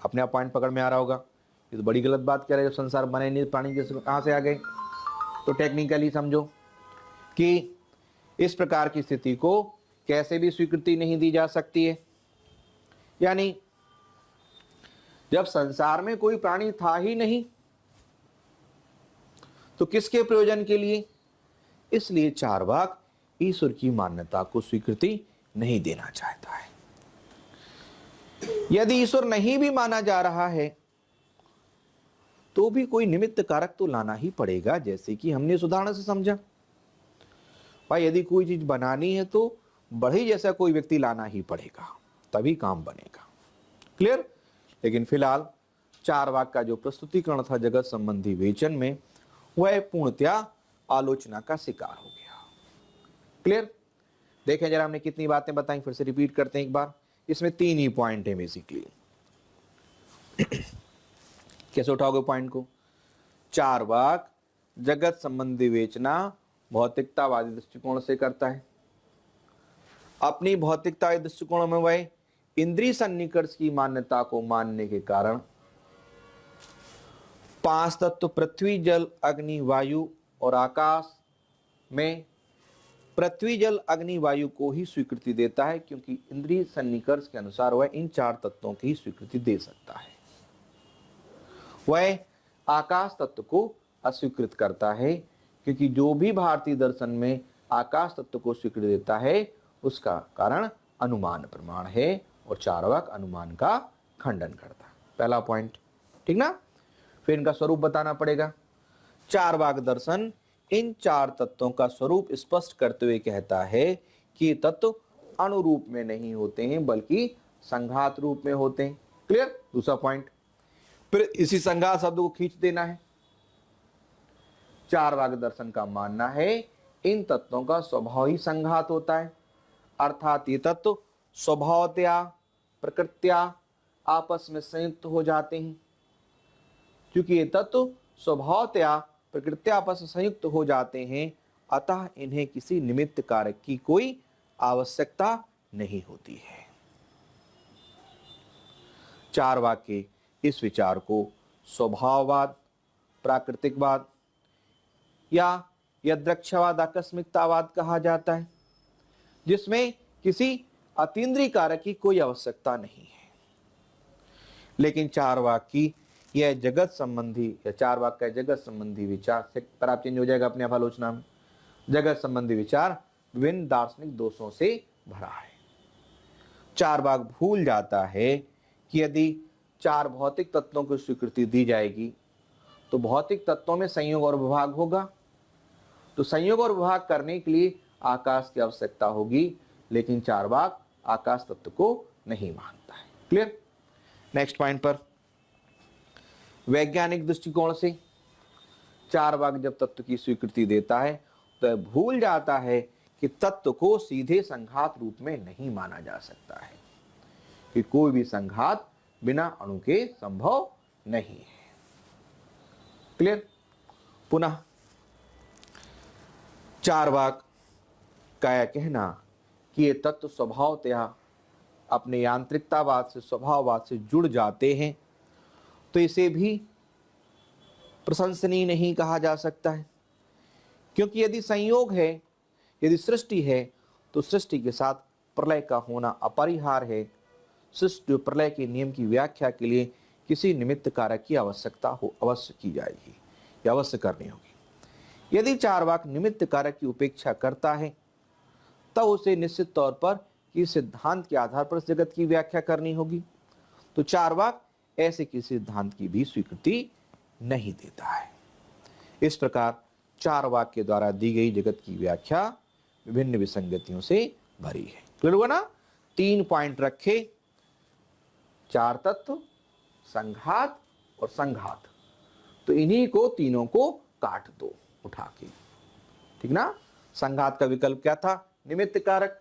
अपने आप पॉइंट पकड़ में आ रहा होगा। ये तो बड़ी गलत बात कह रहे हैं, जब संसार बने नहीं प्राणी के कहां से आ गए? तो टेक्निकली समझो कि इस प्रकार की स्थिति को कैसे भी स्वीकृति नहीं दी जा सकती है। यानी जब संसार में कोई प्राणी था ही नहीं तो किसके प्रयोजन के लिए? इसलिए चारवाक ईश्वर की मान्यता को स्वीकृति नहीं देना चाहता है। यदि ईश्वर नहीं भी माना जा रहा है तो भी कोई निमित्त कारक तो लाना ही पड़ेगा, जैसे कि हमने इस उदाहरण से समझा। भाई यदि कोई चीज बनानी है तो बढ़ई जैसा कोई व्यक्ति लाना ही पड़ेगा, तभी काम बनेगा। क्लियर? लेकिन फिलहाल चारवाक का जो प्रस्तुतिकरण था जगत संबंधी विवेचन में वह पूर्णतया आलोचना का शिकार हो गया। क्लियर? देखें जरा हमने कितनी बातें बताई, फिर से रिपीट करते हैं एक बार। इसमें 3 ही पॉइंट है बेसिकली। कैसे उठाओगे पॉइंट को? चारवाक जगत संबंधी विवेचना भौतिकतावादी दृष्टिकोण से करता है। अपनी भौतिकतावादी दृष्टिकोण में वह इंद्रिय सन्निकर्ष की मान्यता को मानने के कारण 5 तत्व पृथ्वी जल अग्नि वायु और आकाश में पृथ्वी जल अग्नि वायु को ही स्वीकृति देता है, क्योंकि इंद्रिय सन्निकर्ष के अनुसार वह इन 4 तत्वों की ही स्वीकृति दे सकता है। वह आकाश तत्व को अस्वीकृत करता है, क्योंकि जो भी भारतीय दर्शन में आकाश तत्व को स्वीकृति देता है उसका कारण अनुमान प्रमाण है और चारवाक अनुमान का खंडन करता है। पहला पॉइंट, ठीक ना? फिर इनका स्वरूप बताना पड़ेगा। चारवाक दर्शन इन 4 तत्वों का स्वरूप स्पष्ट करते हुए कहता है कि ये तत्व अणुरूप में नहीं होते हैं बल्कि संघात रूप में होते हैं। क्लियर? दूसरा पॉइंट, फिर इसी संघात शब्द को खींच देना है। चारवाक दर्शन का मानना है इन तत्वों का स्वभाव ही संघात होता है, अर्थात ये तत्व स्वभावतया प्रकृत्या आपस में संयुक्त हो जाते हैं। क्योंकि ये तत्व स्वभावतया प्रकृत्या आपस में संयुक्त हो जाते हैं, अतः इन्हें किसी निमित्त कारक की कोई आवश्यकता नहीं होती है। चारवाक के इस विचार को स्वभाववाद, प्राकृतिकवाद या यदृच्छवाद, आकस्मिकतावाद कहा जाता है, जिसमें किसी अतीन्द्रिय कारक की कोई आवश्यकता नहीं है। लेकिन चारवाक की यह जगत संबंधी या चार वाक का जगत संबंधी विचार से पर आप चेंज हो जाएगा अपने आप आलोचना में। जगत संबंधी विचार विभिन्न दार्शनिक दोषों से भरा है। चार वाक भूल जाता है कि यदि चार भौतिक तत्वों को स्वीकृति दी जाएगी तो भौतिक तत्वों में संयोग और विभाग होगा, तो संयोग और विभाग करने के लिए आकाश की आवश्यकता होगी, लेकिन चार वाक आकाश तत्व को नहीं मानता है। क्लियर। नेक्स्ट पॉइंट पर, वैज्ञानिक दृष्टिकोण से चार वाक जब तत्व की स्वीकृति देता है तो भूल जाता है कि तत्व को सीधे संघात रूप में नहीं माना जा सकता है, कि कोई भी संघात बिना अणु के संभव नहीं है। क्लियर। पुनः चार वाक का यह कहना कि ये तत्व स्वभावतः अपने यांत्रिकतावाद से स्वभाववाद से जुड़ जाते हैं, तो इसे भी प्रशंसनीय नहीं कहा जा सकता है, क्योंकि यदि संयोग है, यदि सृष्टि है, तो सृष्टि के साथ प्रलय का होना अपरिहार्य है। सृष्टि और प्रलय के नियम की व्याख्या के लिए किसी निमित्त कारक की आवश्यकता हो अवश्य की जाएगी या अवश्य करनी होगी। यदि चार वाक निमित्त कारक की उपेक्षा करता है तब उसे निश्चित तौर पर किसी सिद्धांत के आधार पर जगत की व्याख्या करनी होगी, तो चार वाक ऐसे किसी सिद्धांत की भी स्वीकृति नहीं देता है। इस प्रकार चार वाक के द्वारा दी गई जगत की व्याख्या विभिन्न विसंगतियों से भरी है। क्लियर हुआ ना। 3 पॉइंट रखे, चार तत्व, संघात और संघात, तो इन्हीं को तीनों को काट दो उठा के, ठीक ना। संघात का विकल्प क्या था, निमित्त कारक,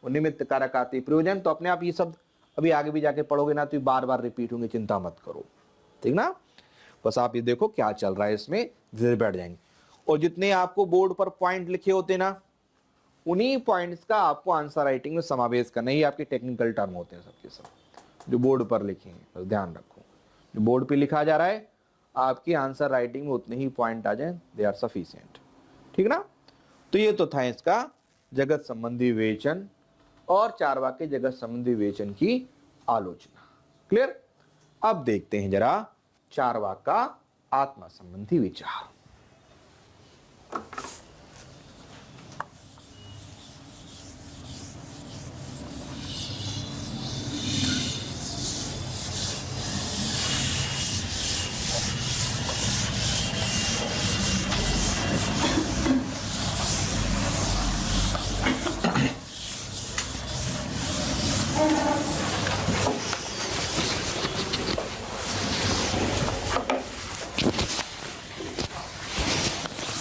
और निमित्त कारक आती प्रयोजन, तो अपने आप ये शब्द अभी आगे भी जाके पढ़ोगे ना तो बार बार रिपीट होंगे, चिंता मत करो, ठीक ना। बस आप ये देखो क्या चल रहा है, इसमें धीरे बैठ जाएंगे। और जितने आपको बोर्ड पर पॉइंट लिखे होते ना, उन्हीं पॉइंट्स का आपको आंसर राइटिंग में समावेश करना, ही आपके टेक्निकल टर्म होते हैं सबके सब, जो बोर्ड पर लिखे हैं। बस ध्यान रखो, जो बोर्ड पे लिखा जा रहा है आपकी आंसर राइटिंग में उतने ही पॉइंट आ जाए, दे आर सफिशिएंट, ठीक ना। तो ये तो था इसका जगत संबंधी विवेचन और चार वाक के जगत संबंधी विवेचन की आलोचना। क्लियर। अब देखते हैं जरा चार वाक का आत्मा संबंधी विचार।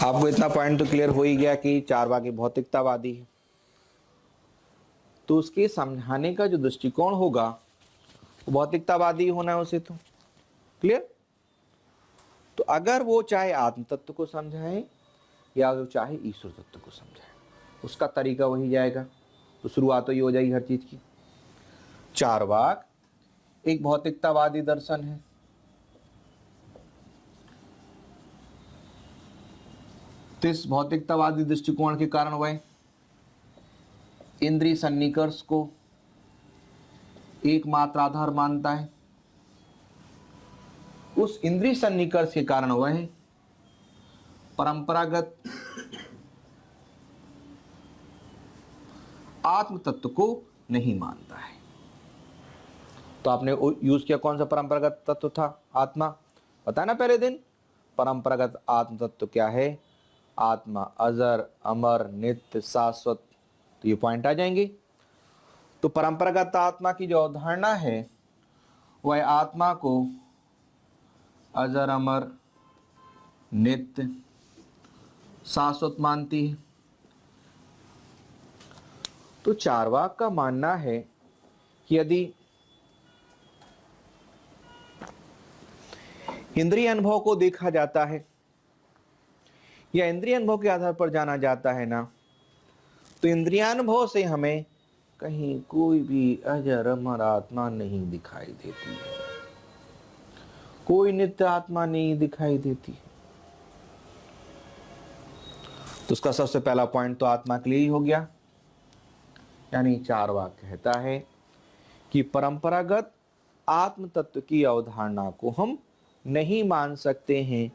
आपको इतना पॉइंट तो क्लियर हो ही गया कि चार वाक भौतिकतावादी है, तो उसके समझाने का जो दृष्टिकोण होगा वो भौतिकतावादी होना है उसे, तो क्लियर। तो अगर वो चाहे आत्म तत्व को समझाए या वो चाहे ईश्वर तत्व को समझाए, उसका तरीका वही जाएगा। तो शुरुआत तो ये हो जाएगी हर चीज की। चार वाक एक भौतिकतावादी दर्शन है, तो इस भौतिकतावादी दृष्टिकोण के कारण वह इंद्रिय सन्निकर्ष को एकमात्र आधार मानता है। उस इंद्रिय सन्निकर्ष के कारण वह परंपरागत आत्म तत्व को नहीं मानता है। तो आपने यूज किया कौन सा परंपरागत तत्व था, आत्मा, पता ना पहले दिन। परंपरागत आत्म तत्व क्या है, आत्मा अजर अमर नित्य शाश्वत, तो ये पॉइंट आ जाएंगे। तो परंपरागत आत्मा की जो अवधारणा है वह आत्मा को अजर अमर नित्य शाश्वत मानती है। तो चार वाक का मानना है कि यदि इंद्रिय अनुभव को देखा जाता है या इंद्रिय अनुभव के आधार पर जाना जाता है ना, तो इंद्रियानुभव से हमें कहीं कोई भी अजर अमर आत्मा नहीं दिखाई देती है, कोई नित्य आत्मा नहीं दिखाई देती। तो उसका सबसे पहला पॉइंट तो आत्मा के लिए ही हो गया। यानी चार वाक कहता है कि परंपरागत आत्म तत्व की अवधारणा को हम नहीं मान सकते हैं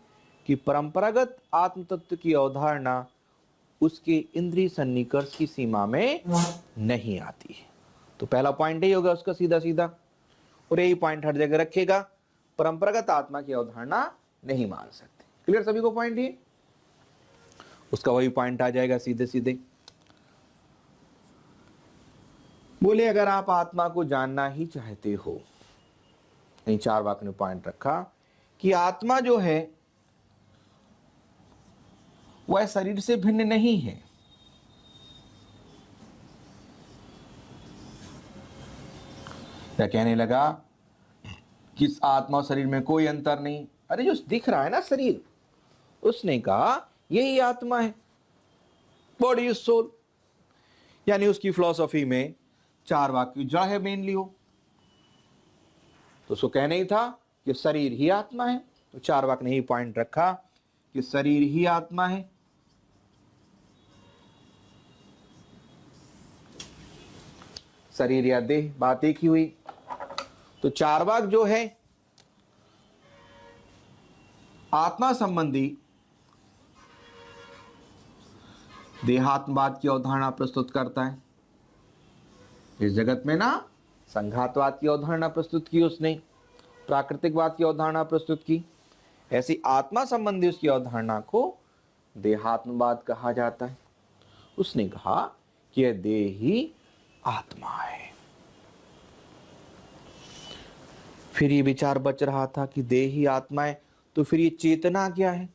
कि परंपरागत आत्म तत्व की अवधारणा उसके इंद्रिय सन्निकर्ष की सीमा में नहीं आती है। तो पहला पॉइंट ही होगा उसका सीधा सीधा, और यही पॉइंट हर जगह रखेगा, परंपरागत आत्मा की अवधारणा नहीं मान सकते। क्लियर सभी को पॉइंट ये? उसका वही पॉइंट आ जाएगा सीधे सीधे। बोले अगर आप आत्मा को जानना ही चाहते हो, इन चार वाक्य ने पॉइंट रखा कि आत्मा जो है वह शरीर से भिन्न नहीं है। क्या कहने लगा कि इस आत्मा और शरीर में कोई अंतर नहीं। अरे जो दिख रहा है ना शरीर, उसने कहा यही आत्मा है, बॉडी इज सोल। यानी उसकी फिलॉसफी में चार वाक्य जड़ है मेनली हो, तो उसको कहना ही था कि शरीर ही आत्मा है। तो चार वाक्य ने ही पॉइंट रखा कि शरीर ही आत्मा है। शरीर या देह, बात एक ही हुई। तो चारवाक जो है आत्मा संबंधी देहात्मवाद की अवधारणा प्रस्तुत करता है। इस जगत में ना संघातवाद की अवधारणा प्रस्तुत की उसने, प्राकृतिकवाद की अवधारणा प्रस्तुत की। ऐसी आत्मा संबंधी उसकी अवधारणा को देहात्मवाद कहा जाता है। उसने कहा कि यह देह ही आत्मा है। फिर ये विचार बच रहा था कि देह ही आत्मा है, तो फिर ये चेतना क्या है?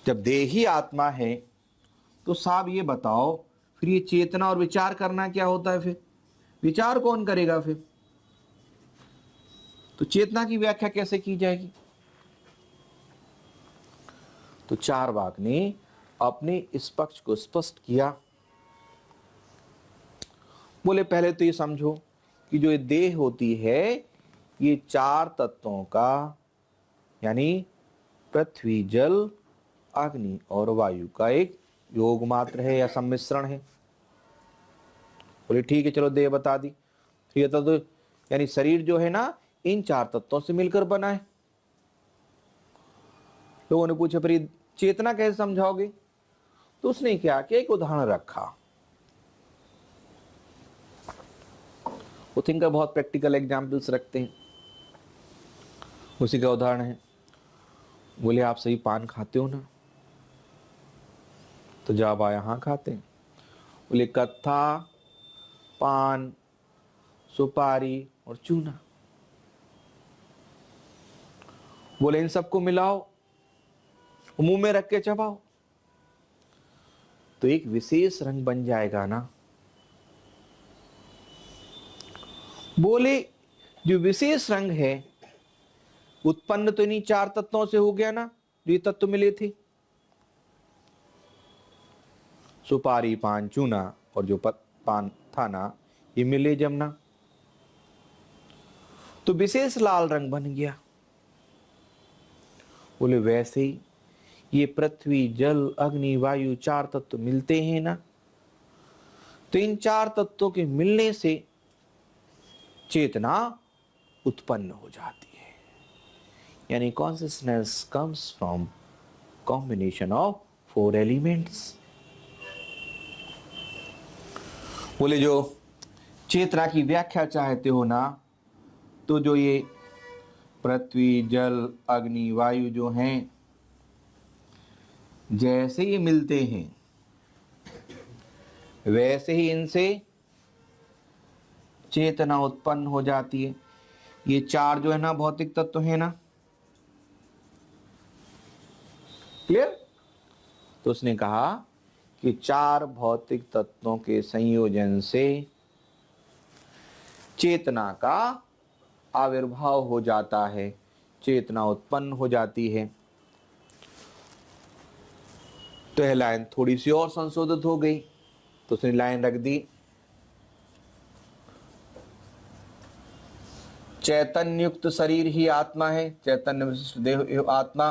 जब देह ही आत्मा है तो साहब ये बताओ फिर ये चेतना और विचार करना क्या होता है? फिर विचार कौन करेगा? फिर तो चेतना की व्याख्या कैसे की जाएगी? तो चारवाक ने अपने इस पक्ष को स्पष्ट किया। बोले पहले तो ये समझो कि जो ये देह होती है ये चार तत्वों का, यानी पृथ्वी, जल, अग्नि और वायु का एक योग मात्र है या सम्मिश्रण है। बोले ठीक है, चलो देह बता दी। ये तो यानी शरीर जो है ना इन चार तत्वों से मिलकर बना है। लोगों ने पूछा पर चेतना कैसे समझाओगे? तो उसने क्या किया, एक उदाहरण रखा। वो थिंकर बहुत प्रैक्टिकल एग्जाम्पल्स रखते हैं। उसी का उदाहरण है, बोले आप सही पान खाते हो ना? तो जब आया हाँ खाते हैं। बोले कत्था, पान, सुपारी और चूना, बोले इन सबको मिलाओ, मुंह में रख के चबाओ तो एक विशेष रंग बन जाएगा ना। बोले जो विशेष रंग है उत्पन्न तो इन्हीं चार तत्वों से हो गया ना, जो ये तत्व मिले थे, सुपारी, पान, चूना और जो पान था ना, ये मिले जमना तो विशेष लाल रंग बन गया। बोले वैसे ही ये पृथ्वी, जल, अग्नि, वायु चार तत्व मिलते हैं ना, तो इन चार तत्वों के मिलने से चेतना उत्पन्न हो जाती है। यानी consciousness comes from combination of four elements. बोले जो चेतना की व्याख्या चाहते हो ना, तो जो ये पृथ्वी, जल, अग्नि, वायु जो हैं, जैसे ये मिलते हैं वैसे ही इनसे चेतना उत्पन्न हो जाती है। ये चार जो है ना भौतिक तत्व है ना, क्लियर? तो उसने कहा कि चार भौतिक तत्वों के संयोजन से चेतना का आविर्भाव हो जाता है, चेतना उत्पन्न हो जाती है। तो यह लाइन थोड़ी सी और संशोधित हो गई, तो उसने लाइन रख दी, चैतन्य युक्त शरीर ही आत्मा है, चैतन्य विशिष्ट देह आत्मा।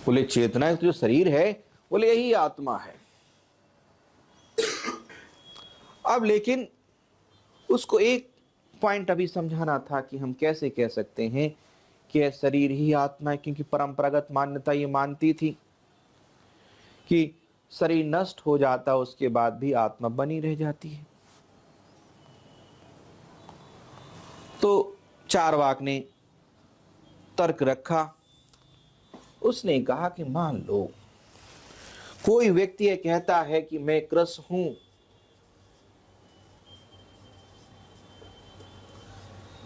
बोले चेतना जो शरीर है, बोले यही आत्मा है। अब लेकिन उसको एक पॉइंट अभी समझाना था कि हम कैसे कह सकते हैं कि यह शरीर ही आत्मा है, क्योंकि परंपरागत मान्यता ये मानती थी कि शरीर नष्ट हो जाता उसके बाद भी आत्मा बनी रह जाती है। तो चारवाक ने तर्क रखा। उसने कहा कि मान लो कोई व्यक्ति ये कहता है कि मैं कृष हूं,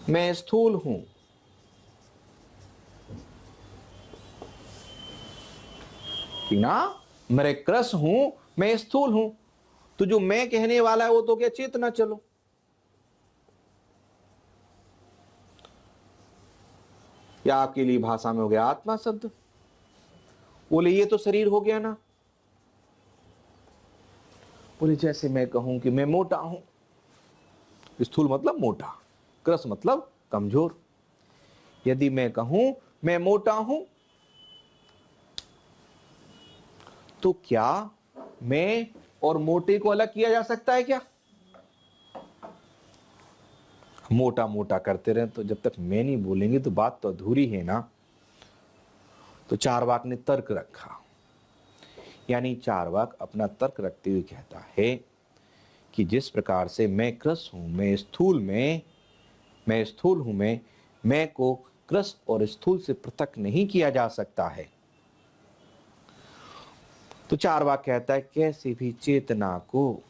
मैं स्थूल हूं, कि ना मैं कृष हूं, मैं स्थूल हूं, तो जो मैं कहने वाला है वो तो क्या चेतना, चलो या आपके लिए भाषा में हो गया आत्मा शब्द। बोले ये तो शरीर हो गया ना। बोले जैसे मैं कहूं कि मैं मोटा हूं, स्थूल मतलब मोटा, कृष मतलब कमजोर। यदि मैं कहूं मैं मोटा हूं, तो क्या मैं और मोटे को अलग किया जा सकता है क्या? मोटा मोटा करते रहे तो जब तक मैं नहीं बोलेंगे तो बात तो अधूरी है ना। तो चारवाक ने तर्क रखा, यानी चारवाक अपना तर्क रखते हुए कहता है कि जिस प्रकार से मैं कृष हूं, मैं स्थूल हूं, मैं को कृष और स्थूल से पृथक नहीं किया जा सकता है। तो चारवाक कहता है कैसे भी चेतना को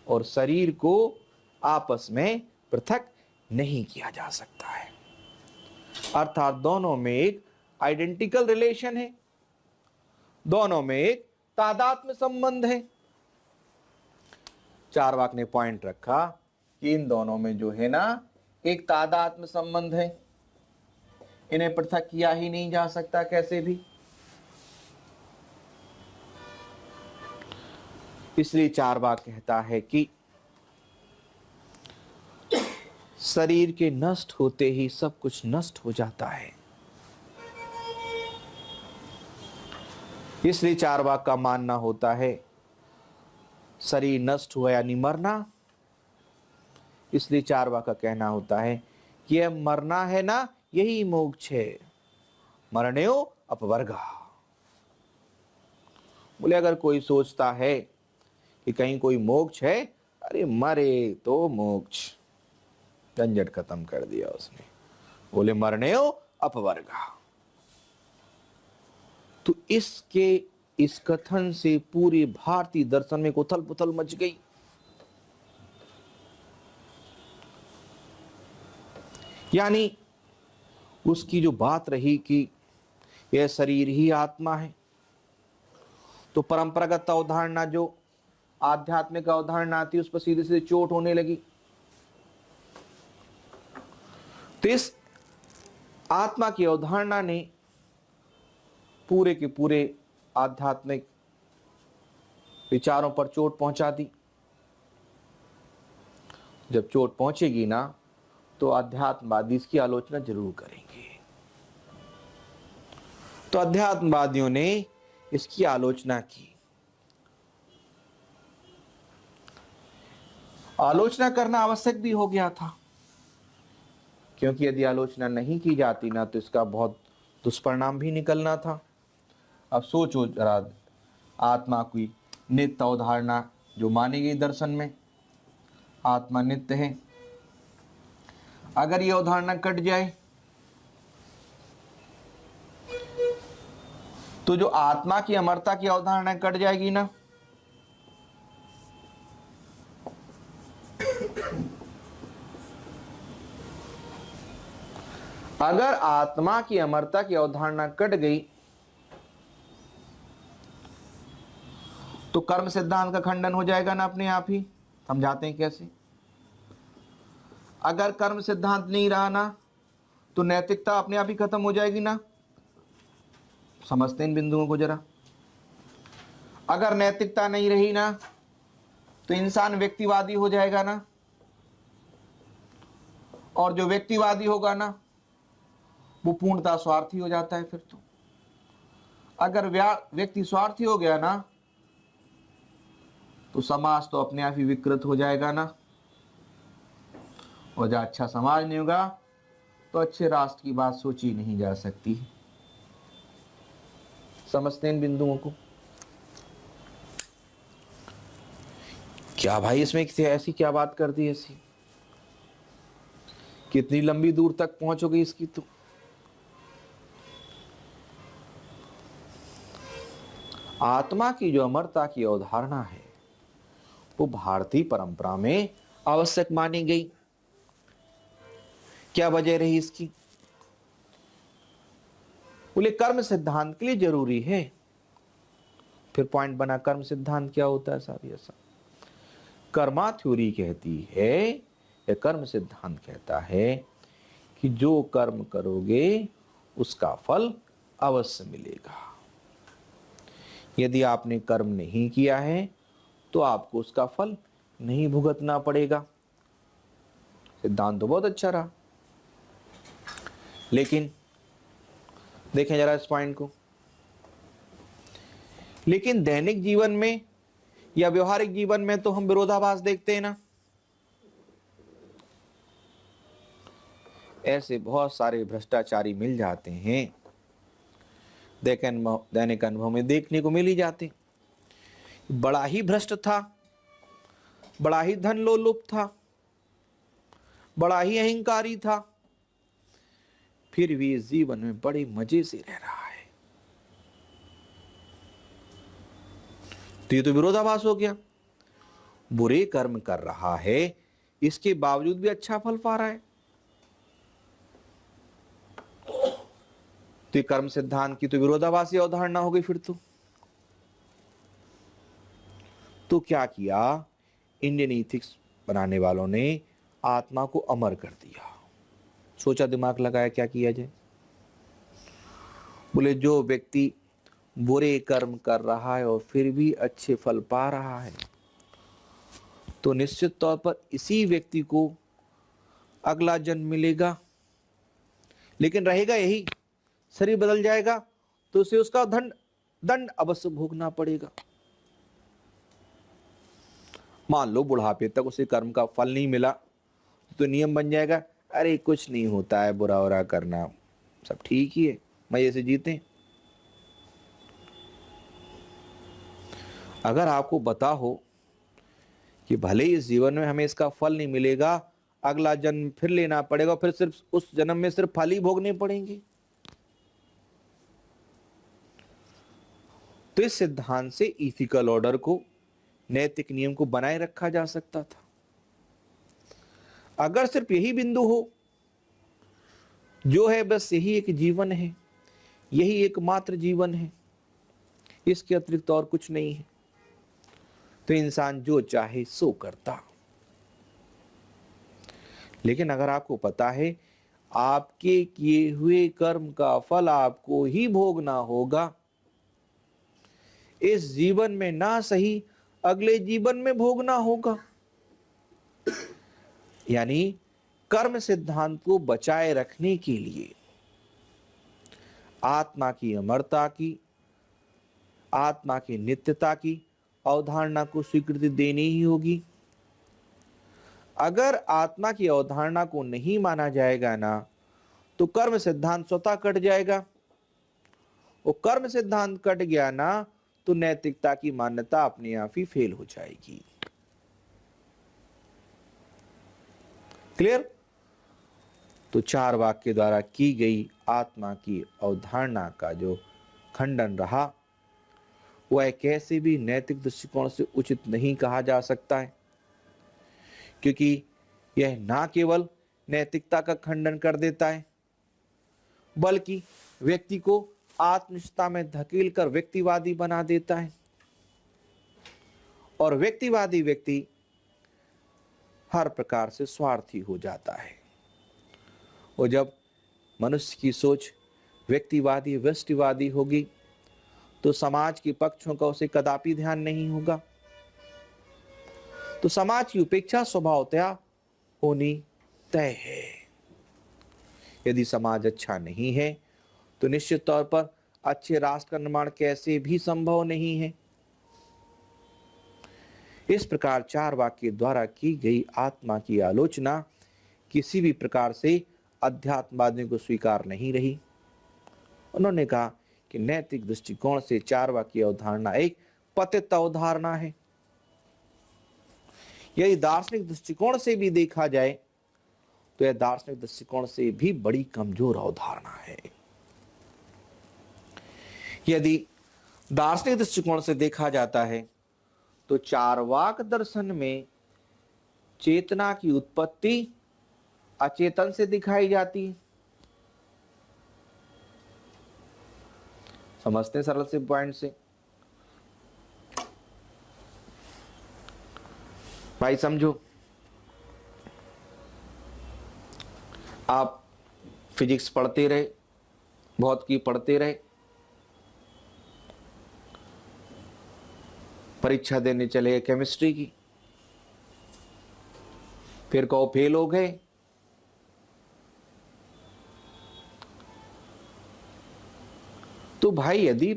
और शरीर को आपस में पृथक नहीं किया जा सकता है, अर्थात दोनों में एक आइडेंटिकल रिलेशन है, दोनों में एक तादात्म्य संबंध है। चारवाक ने पॉइंट रखा कि इन दोनों में जो है ना एक तादात्म्य संबंध है, इन्हें पृथक किया ही नहीं जा सकता कैसे भी। इसलिए चारवाक कहता है कि शरीर के नष्ट होते ही सब कुछ नष्ट हो जाता है। इसलिए चारवाक का मानना होता है शरीर नष्ट हुआ यानी मरना। इसलिए चारवाक का कहना होता है कि यह मरना है ना, यही मोक्ष है, मरणेयो अपवर्गा। बोले अगर कोई सोचता है कि कहीं कोई मोक्ष है, अरे मरे तो मोक्ष, झंझट खत्म कर दिया उसने। बोले मरणेयो अपवर्गा। तो इस कथन से पूरे भारतीय दर्शन में उथल पुथल मच गई। यानी उसकी जो बात रही कि यह शरीर ही आत्मा है, तो परंपरागत अवधारणा जो आध्यात्मिक अवधारणा आती उस पर सीधे सीधे चोट होने लगी। तो इस आत्मा की अवधारणा ने पूरे के पूरे आध्यात्मिक विचारों पर चोट पहुंचा दी। जब चोट पहुंचेगी ना तो अध्यात्मवादी इसकी आलोचना जरूर करेंगे। तो अध्यात्मवादियों ने इसकी आलोचना की। आलोचना करना आवश्यक भी हो गया था, क्योंकि यदि आलोचना नहीं की जाती ना तो इसका बहुत दुष्परिणाम भी निकलना था। अब सोचो जरा, आत्मा की नित्य अवधारणा जो मानी गई दर्शन में, आत्मा नित्य है, अगर ये अवधारणा कट जाए तो जो आत्मा की अमरता की अवधारणा कट जाएगी ना, अगर आत्मा की अमरता की अवधारणा कट गई तो कर्म सिद्धांत का खंडन हो जाएगा ना अपने आप ही। समझाते हैं कैसे। अगर कर्म सिद्धांत नहीं रहा ना तो नैतिकता अपने आप ही खत्म हो जाएगी ना। समझते हैं इन बिंदुओं को जरा। अगर नैतिकता नहीं रही ना तो इंसान व्यक्तिवादी हो जाएगा ना, और जो व्यक्तिवादी होगा ना वो पूर्णतः स्वार्थी हो जाता है फिर तो। अगर व्यक्ति स्वार्थी हो गया ना, तो समाज तो अपने आप ही विकृत हो जाएगा ना, और जब अच्छा समाज नहीं होगा तो अच्छे राष्ट्र की बात सोची नहीं जा सकती। समझते हैं इन बिंदुओं को? क्या भाई इसमें ऐसी क्या बात कर दी, ऐसी कितनी लंबी दूर तक पहुंचोगे इसकी तो। आत्मा की जो अमरता की अवधारणा है वो भारतीय परंपरा में आवश्यक मानी गई। क्या वजह रही इसकी? बोले कर्म सिद्धांत के लिए जरूरी है। फिर पॉइंट बना, कर्म सिद्धांत क्या होता है साहब? ऐसा कर्मा थ्योरी कहती है या कर्म सिद्धांत कहता है कि जो कर्म करोगे उसका फल अवश्य मिलेगा। यदि आपने कर्म नहीं किया है तो आपको उसका फल नहीं भुगतना पड़ेगा। सिद्धांत तो बहुत अच्छा रहा, लेकिन देखें जरा इस पॉइंट को। लेकिन दैनिक जीवन में या व्यवहारिक जीवन में तो हम विरोधाभास देखते हैं ना। ऐसे बहुत सारे भ्रष्टाचारी मिल जाते हैं, दैनिक अनुभव में देखने को मिल ही जाते। बड़ा ही भ्रष्ट था, बड़ा ही धन लोलुप था, बड़ा ही अहंकारी था, फिर भी इस जीवन में बड़े मजे से रह रहा है। तो ये तो विरोधाभास हो गया। बुरे कर्म कर रहा है, इसके बावजूद भी अच्छा फल पा रहा है। तो ये कर्म सिद्धांत की तो विरोधाभासी अवधारणा हो गई फिर तो क्या किया इंडियन इथिक्स बनाने वालों ने? आत्मा को अमर कर दिया। सोचा, दिमाग लगाया, क्या किया जाए। बोले जो व्यक्ति बुरे कर्म कर रहा है और फिर भी अच्छे फल पा रहा है, तो निश्चित तौर पर इसी व्यक्ति को अगला जन्म मिलेगा, लेकिन रहेगा यही, शरीर बदल जाएगा तो उसे उसका दंड अवश्य भोगना पड़ेगा। मान लो बुढ़ापे तक उसे कर्म का फल नहीं मिला तो नियम बन जाएगा, अरे कुछ नहीं होता है, बुरा बुरा करना, सब ठीक ही है, मजे से जीते। अगर आपको पता हो कि भले इस जीवन में हमें इसका फल नहीं मिलेगा, अगला जन्म फिर लेना पड़ेगा, फिर सिर्फ उस जन्म में सिर्फ फल ही भोगने पड़ेंगे, तो इस सिद्धांत से इथिकल ऑर्डर को, नैतिक नियम को बनाए रखा जा सकता था। अगर सिर्फ यही बिंदु हो, जो है बस यही एक जीवन है, यही एकमात्र जीवन है, इसके अतिरिक्त और कुछ नहीं है, तो इंसान जो चाहे सो करता। लेकिन अगर आपको पता है आपके किए हुए कर्म का फल आपको ही भोगना होगा, इस जीवन में ना सही अगले जीवन में भोगना होगा, यानी कर्म सिद्धांत को बचाए रखने के लिए आत्मा की अमरता की, आत्मा की नित्यता की अवधारणा को स्वीकृति देनी ही होगी। अगर आत्मा की अवधारणा को नहीं माना जाएगा ना, तो कर्म सिद्धांत स्वतः कट जाएगा, और कर्म सिद्धांत कट गया ना तो नैतिकता की मान्यता अपने आप ही फेल हो जाएगी। क्लियर? तो चार वाक्य द्वारा की गई आत्मा की अवधारणा का जो खंडन रहा, वह कैसे भी नैतिक दृष्टिकोण से उचित नहीं कहा जा सकता है, क्योंकि यह ना केवल नैतिकता का खंडन कर देता है, बल्कि व्यक्ति को आत्मनिष्ठता में धकेलकर व्यक्तिवादी बना देता है, और व्यक्तिवादी व्यक्ति हर प्रकार से स्वार्थी हो जाता है। और जब मनुष्य की सोच व्यक्तिवादी, व्यष्टिवादी होगी, तो समाज के पक्षों का उसे कदापि ध्यान नहीं होगा। तो समाज की उपेक्षा स्वभावतया होनी तय है। यदि समाज अच्छा नहीं है तो निश्चित तौर पर अच्छे राष्ट्र का निर्माण कैसे भी संभव नहीं है। इस प्रकार चार वाक्य द्वारा की गई आत्मा की आलोचना किसी भी प्रकार से अध्यात्मवादियों को स्वीकार नहीं रही। उन्होंने कहा कि नैतिक दृष्टिकोण से चार वाक्य अवधारणा एक पतित अवधारणा है। यदि दार्शनिक दृष्टिकोण से भी देखा जाए तो यह दार्शनिक दृष्टिकोण से भी बड़ी कमजोर अवधारणा है। यदि दार्शनिक दृष्टिकोण से देखा जाता है तो चारवाक दर्शन में चेतना की उत्पत्ति अचेतन से दिखाई जाती है। समझते हैं सरल से पॉइंट से। भाई समझो, आप फिजिक्स पढ़ते रहे, भौतिकी पढ़ते रहे, परीक्षा देने चले केमिस्ट्री की, फिर कहो फेल हो गए, तो भाई यदि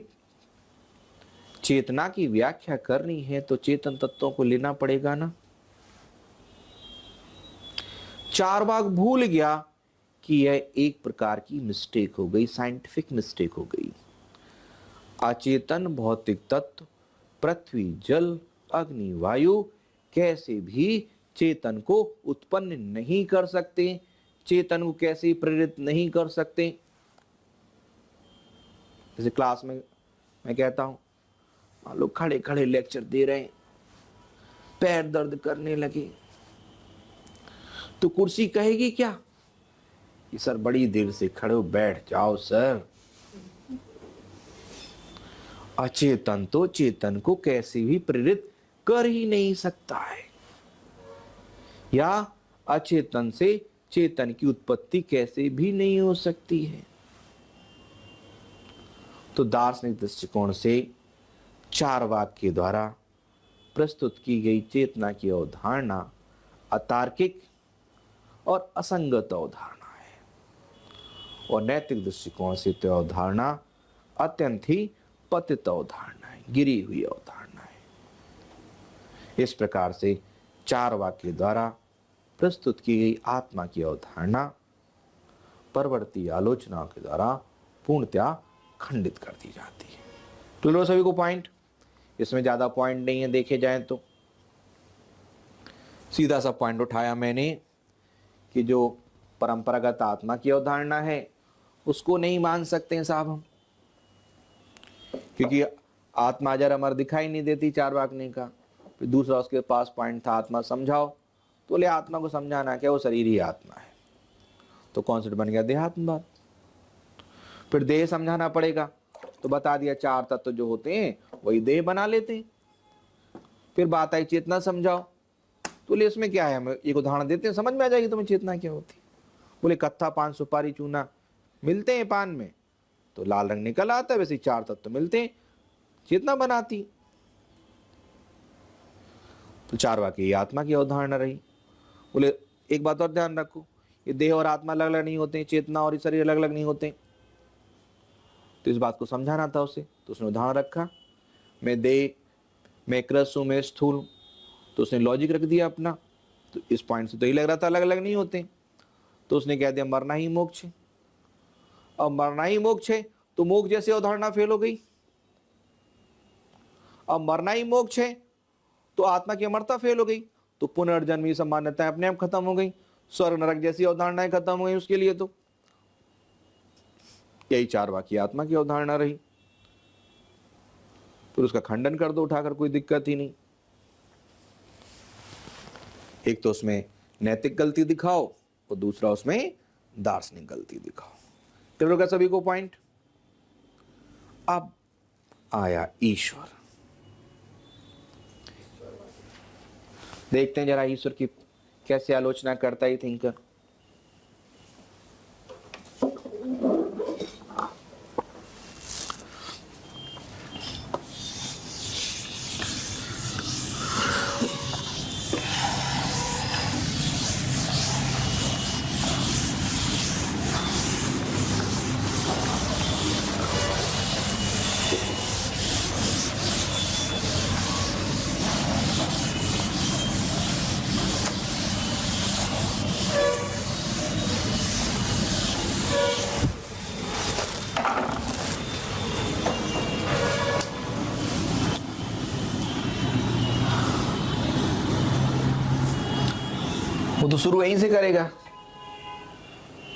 चेतना की व्याख्या करनी है तो चेतन तत्वों को लेना पड़ेगा ना। चारवाक भूल गया कि यह एक प्रकार की मिस्टेक हो गई, साइंटिफिक मिस्टेक हो गई। अचेतन भौतिक तत्व पृथ्वी, जल, अग्नि, वायु कैसे भी चेतन को उत्पन्न नहीं कर सकते, चेतन को कैसे प्रेरित नहीं कर सकते। जैसे क्लास में मैं कहता हूं, मान लो खड़े खड़े लेक्चर दे रहे हैं, पैर दर्द करने लगे, तो कुर्सी कहेगी क्या कि सर बड़ी देर से खड़े हो, बैठ जाओ सर। अचेतन तो चेतन को कैसे भी प्रेरित कर ही नहीं सकता है, या अचेतन से चेतन की उत्पत्ति कैसे भी नहीं हो सकती है। तो दार्शनिक दृष्टिकोण से चारवाक के द्वारा प्रस्तुत की गई चेतना की अवधारणा अतार्किक और असंगत अवधारणा है, और नैतिक दृष्टिकोण से तो अवधारणा अत्यंत ही पतित अवधारणा है, गिरी हुई अवधारणा है। इस प्रकार से चारवाक के द्वारा प्रस्तुत की गई आत्मा की अवधारणा परवर्ती आलोचना के द्वारा पूर्णतया खंडित कर दी जाती है। क्लियर सभी को पॉइंट? इसमें ज्यादा पॉइंट नहीं है, देखे जाएं तो सीधा सा पॉइंट उठाया मैंने कि जो परंपरागत आत्मा की अवधारणा है उसको नहीं मान सकते हैं साहब हम, क्योंकि आत्मा जर अमर दिखाई नहीं देती, चारवाक ने कहा। फिर दूसरा उसके पास पॉइंट था आत्मा समझाओ, तो ले आत्मा को समझाना क्या, वो शरीर ही आत्मा है, तो कॉन्सेप्ट बन गया देहात्मवाद। फिर देह समझाना पड़ेगा, तो बता दिया चार तत्व जो होते हैं वही देह बना लेते हैं। फिर बात आई चेतना समझाओ, तो ले इसमें क्या है, हम एक उदाहरण देते हैं, समझ में आ जाएगी तुम्हें चेतना क्या होती है। बोले कत्था, पान, सुपारी, चूना मिलते हैं पान में तो लाल रंग निकल आता है, वैसे चार तत्व मिलते हैं, चेतना बनाती। तो चार वाक्य आत्मा की अवधारणा रही। बोले एक बात और ध्यान रखो, ये देह और आत्मा अलग अलग नहीं होते, चेतना और शरीर अलग अलग नहीं होते, तो इस बात को समझाना था उसे, तो उसने उदाहरण रखा, मैं देह, मैं क्रस हूं, मैं स्थूल हूं, तो उसने लॉजिक रख दिया अपना। तो इस पॉइंट से तो ही लग रहा था अलग अलग नहीं होते, तो उसने कह दिया मरना ही मोक्ष है। अब मरना ही मोक्ष है तो मोक्ष जैसी अवधारणा फेल हो गई। अब मरना ही मोक्ष है तो आत्मा की अमरता फेल हो गई, तो पुनर्जन्म की संभावनाएं अपने आप खत्म हो गई, स्वर्ग नरक जैसी अवधारणाएं खत्म हो गई उसके लिए। तो यही चार वाक्य आत्मा की अवधारणा रही। फिर उसका खंडन कर दो उठाकर, कोई दिक्कत ही नहीं। एक तो उसमें नैतिक गलती दिखाओ और दूसरा उसमें दार्शनिक गलती दिखाओ। क्लियर होगा सभी को पॉइंट? अब आया ईश्वर। देखते हैं जरा ईश्वर की कैसे आलोचना करता है थिंकर। वो तो शुरू यहीं से करेगा।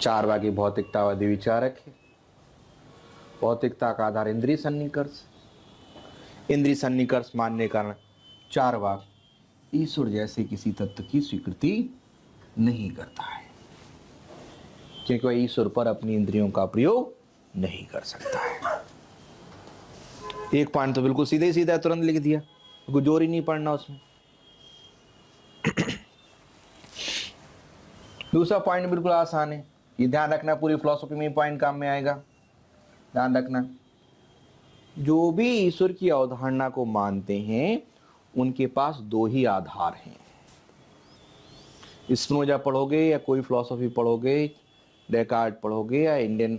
चारवाकी भौतिकतावादी विचारक है। भौतिकता का आधार इंद्रिय सन्निकर्ष, इंद्रिय सन्निकर्ष मानने के कारण चारवाक ईश्वर जैसे किसी तत्व की स्वीकृति नहीं करता है, क्योंकि वह ईश्वर पर अपनी इंद्रियों का प्रयोग नहीं कर सकता है। एक पॉइंट तो बिल्कुल सीधे सीधा तुरंत लिख दिया, कोई जोर ही नहीं पड़ना उसमें। दूसरा पॉइंट बिल्कुल आसान है, ये ध्यान रखना, पूरी फिलॉसफी में पॉइंट काम में आएगा। ध्यान रखना, जो भी ईश्वर की अवधारणा को मानते हैं उनके पास दो ही आधार हैं। स्पिनोजा पढ़ोगे या कोई फिलॉसफी पढ़ोगे, डेकार्ट पढ़ोगे या इंडियन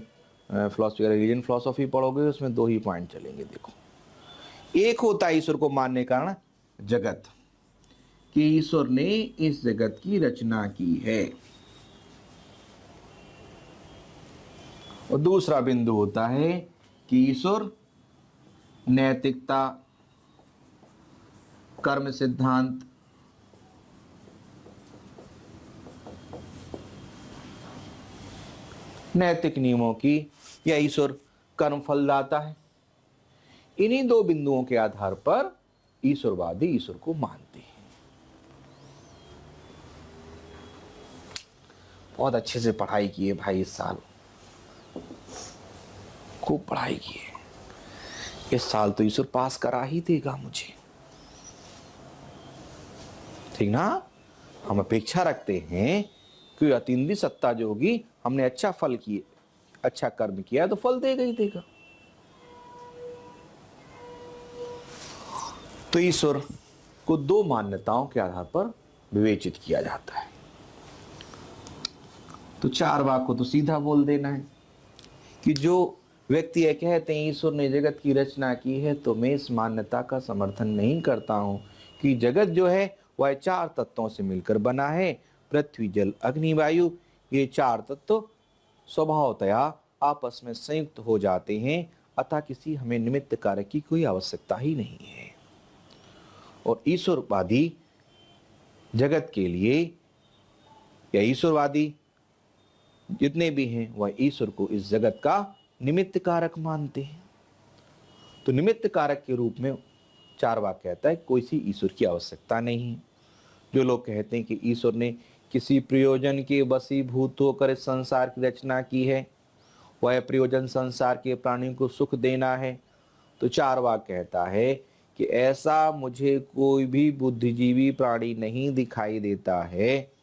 फिलॉसफी रिलीजन फिलॉसफी पढ़ोगे, उसमें दो ही पॉइंट चलेंगे। देखो, एक होता है ईश्वर को मानने का कारण जगत, कि ईश्वर ने इस जगत की रचना की है, और दूसरा बिंदु होता है कि ईश्वर नैतिकता, कर्म सिद्धांत, नैतिक नियमों की, या ईश्वर कर्म फल दाता है। इन्हीं दो बिंदुओं के आधार पर ईश्वरवादी ईश्वर को मानते हैं। बहुत अच्छे से पढ़ाई की है भाई, इस साल खूब पढ़ाई की है। इस साल तो ईश्वर पास करा ही देगा मुझे, ठीक ना। हम अपेक्षा रखते हैं कि अतीन्द्रिय सत्ता जो होगी, हमने अच्छा फल किए, अच्छा कर्म किया तो फल देगा ही देगा। तो ईश्वर को दो मान्यताओं के आधार पर विवेचित किया जाता है। तो चारवाक को तो सीधा बोल देना है कि जो व्यक्ति ये कहते हैं ईश्वर ने जगत की रचना की है, तो मैं इस मान्यता का समर्थन नहीं करता हूं कि जगत जो है वह चार तत्वों से मिलकर बना है। पृथ्वी, जल, अग्नि, वायु, ये चार तत्व स्वभावतया आपस में संयुक्त हो जाते हैं, अतः किसी हमें निमित्त कारक की कोई आवश्यकता ही नहीं है। और ईश्वरवादी जगत के लिए, या ईश्वरवादी जितने भी हैं, वह ईश्वर को इस जगत का निमित्त कारक मानते हैं। तो निमित्त कारक के रूप में चारवाक कहता है कोई सी ईश्वर की आवश्यकता नहीं है। जो लोग कहते हैं कि ईश्वर ने किसी प्रयोजन के वशीभूत होकर इस संसार की रचना की है, वह प्रयोजन संसार के प्राणियों को सुख देना है, तो चारवाक कहता है कि ऐसा मुझे कोई भी बुद्धिजीवी प्राणी नहीं दिखाई देता है।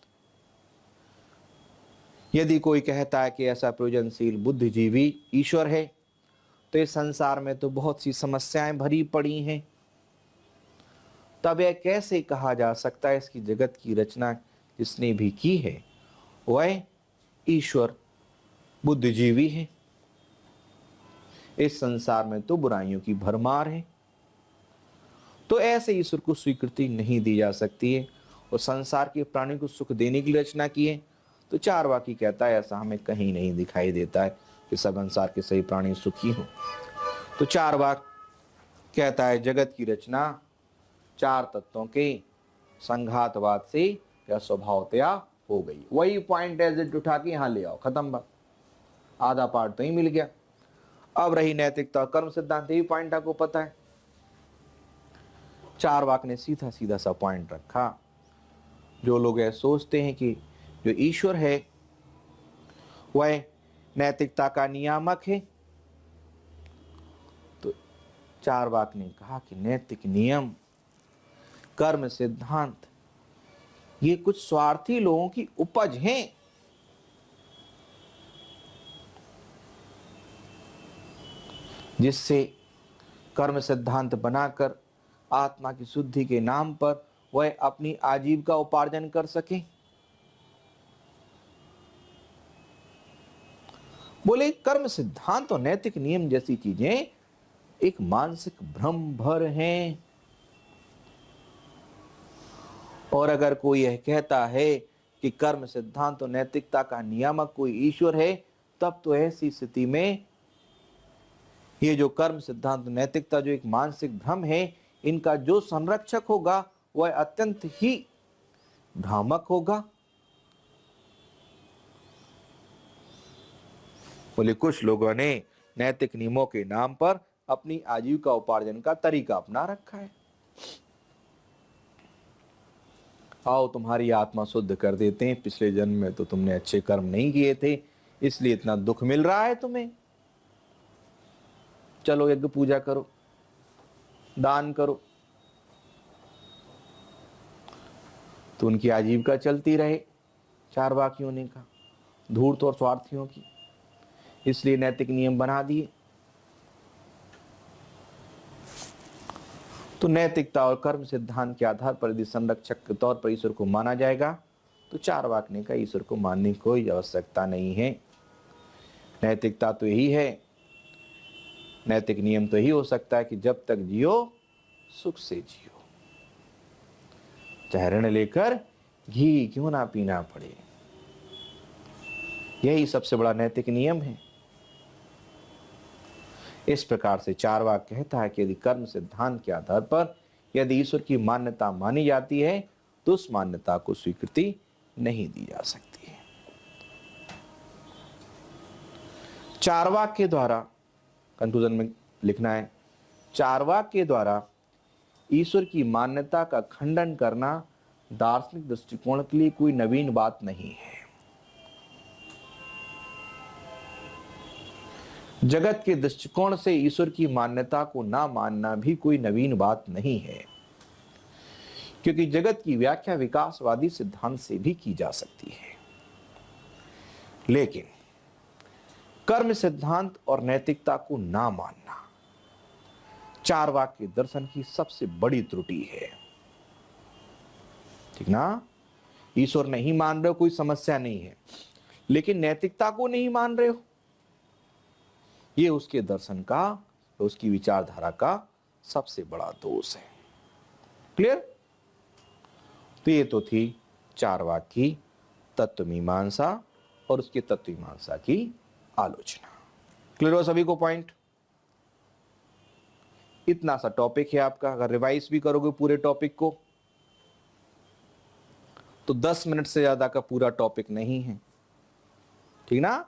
यदि कोई कहता है कि ऐसा प्रयोजनशील बुद्धिजीवी ईश्वर है, तो इस संसार में तो बहुत सी समस्याएं भरी पड़ी हैं, तब यह कैसे कहा जा सकता है इसकी जगत की रचना जिसने भी की है वह ईश्वर बुद्धिजीवी है। इस संसार में तो बुराइयों की भरमार है, तो ऐसे ईश्वर को स्वीकृति नहीं दी जा सकती है। और संसार के प्राणी को सुख देने की रचना की है, तो चारवाकी कहता है ऐसा हमें कहीं नहीं दिखाई देता है कि सब संसार के सही प्राणी सुखी हों। तो चारवाक कहता है जगत की रचना चार तत्वों के संघातवाद से या स्वभावतया हो गई। वही पॉइंट एज इट उठा के यहां ले आओ, खत्म बात, आधा पार्ट तो ही मिल गया। अब रही नैतिकता कर्म सिद्धांत, ही पॉइंट आपको पता है। चारवाक ने सीधा सीधा सा पॉइंट रखा, जो लोग ये सोचते हैं कि जो ईश्वर है वह नैतिकता का नियामक है, तो चारवाक ने कहा कि नैतिक नियम, कर्म सिद्धांत, ये कुछ स्वार्थी लोगों की उपज हैं। जिससे कर्म सिद्धांत बनाकर आत्मा की शुद्धि के नाम पर वह अपनी आजीविका उपार्जन कर सके। बोले कर्म सिद्धांत और नैतिक नियम जैसी चीजें एक मानसिक भ्रम भर हैं, और अगर कोई यह कहता है कि कर्म सिद्धांत और नैतिकता का नियामक कोई ईश्वर है, तब तो ऐसी स्थिति में ये जो कर्म सिद्धांत नैतिकता जो एक मानसिक भ्रम है, इनका जो संरक्षक होगा वह अत्यंत ही भ्रामक होगा, बोले कुछ लोगों ने नैतिक नियमों के नाम पर अपनी आजीविका उपार्जन का तरीका अपना रखा है। आओ तुम्हारी आत्मा शुद्ध कर देते हैं, पिछले जन्म में तो तुमने अच्छे कर्म नहीं किए थे इसलिए इतना दुख मिल रहा है तुम्हें। चलो यज्ञ पूजा करो, दान करो, तो उनकी आजीविका चलती रहे चारवाकियों ने कहा, धूर्त और स्वार्थियों की, इसलिए नैतिक नियम बना दिए। तो नैतिकता और कर्म सिद्धांत के आधार पर यदि संरक्षक के तौर पर ईश्वर को माना जाएगा तो चारवाक ने कहा ईश्वर को मानने की कोई आवश्यकता नहीं है। नैतिकता तो यही है, नैतिक नियम तो यही हो सकता है कि जब तक जियो सुख से जियो, चाहे ऋण लेकर घी क्यों ना पीना पड़े, यही सबसे बड़ा नैतिक नियम है। इस प्रकार से चारवाक कहता है कि यदि कर्म सिद्धांत के आधार पर यदि ईश्वर की मान्यता मानी जाती है तो उस मान्यता को स्वीकृति नहीं दी जा सकती है। चारवाक के द्वारा कंक्लूजन में लिखना है, चारवाक के द्वारा ईश्वर की मान्यता का खंडन करना दार्शनिक दृष्टिकोण के लिए कोई नवीन बात नहीं है। जगत के दृष्टिकोण से ईश्वर की मान्यता को ना मानना भी कोई नवीन बात नहीं है, क्योंकि जगत की व्याख्या विकासवादी सिद्धांत से भी की जा सकती है। लेकिन कर्म सिद्धांत और नैतिकता को ना मानना चारवाक के दर्शन की सबसे बड़ी त्रुटि है। ठीक ना? ईश्वर नहीं मान रहे हो कोई समस्या नहीं है, लेकिन नैतिकता को नहीं मान रहे हो, ये उसके दर्शन का, उसकी विचारधारा का सबसे बड़ा दोष है। क्लियर? तो ये तो थी चारवाक की तत्वमीमांसा और उसकी तत्वमीमांसा की आलोचना। क्लियर हो सभी को पॉइंट? इतना सा टॉपिक है आपका। अगर रिवाइज भी करोगे पूरे टॉपिक को तो 10 मिनट से ज्यादा का पूरा टॉपिक नहीं है। ठीक ना?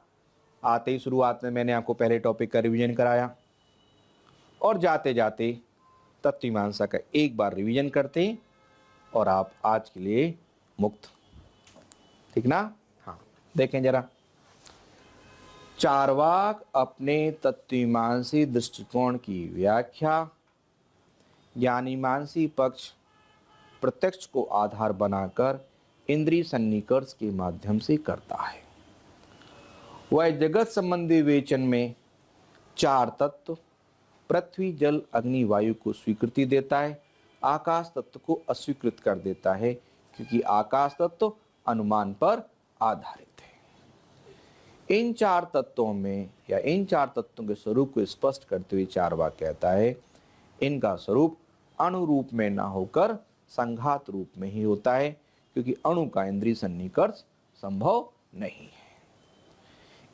आते ही शुरुआत में मैंने आपको पहले टॉपिक का रिवीजन कराया और जाते जाते तत्वमीमांसा का एक बार रिवीजन करते हैं और आप आज के लिए मुक्त। ठीक ना? हाँ, देखें जरा। चारवाक अपने तत्वमीमांसी दृष्टिकोण की व्याख्या ज्ञानीमांसी पक्ष प्रत्यक्ष को आधार बनाकर इंद्रिय सन्निकर्ष के माध्यम से करता है। वह जगत संबंधी विवेचन में चार तत्व पृथ्वी जल अग्नि वायु को स्वीकृति देता है, आकाश तत्व को अस्वीकृत कर देता है, क्योंकि आकाश तत्व अनुमान पर आधारित है। इन चार तत्वों में या इन चार तत्वों के स्वरूप को स्पष्ट करते हुए चारवाक कहता है इनका स्वरूप अणु रूप में ना होकर संघात रूप में ही होता है, क्योंकि अणु का इंद्रिय सन्निकर्ष संभव नहीं है।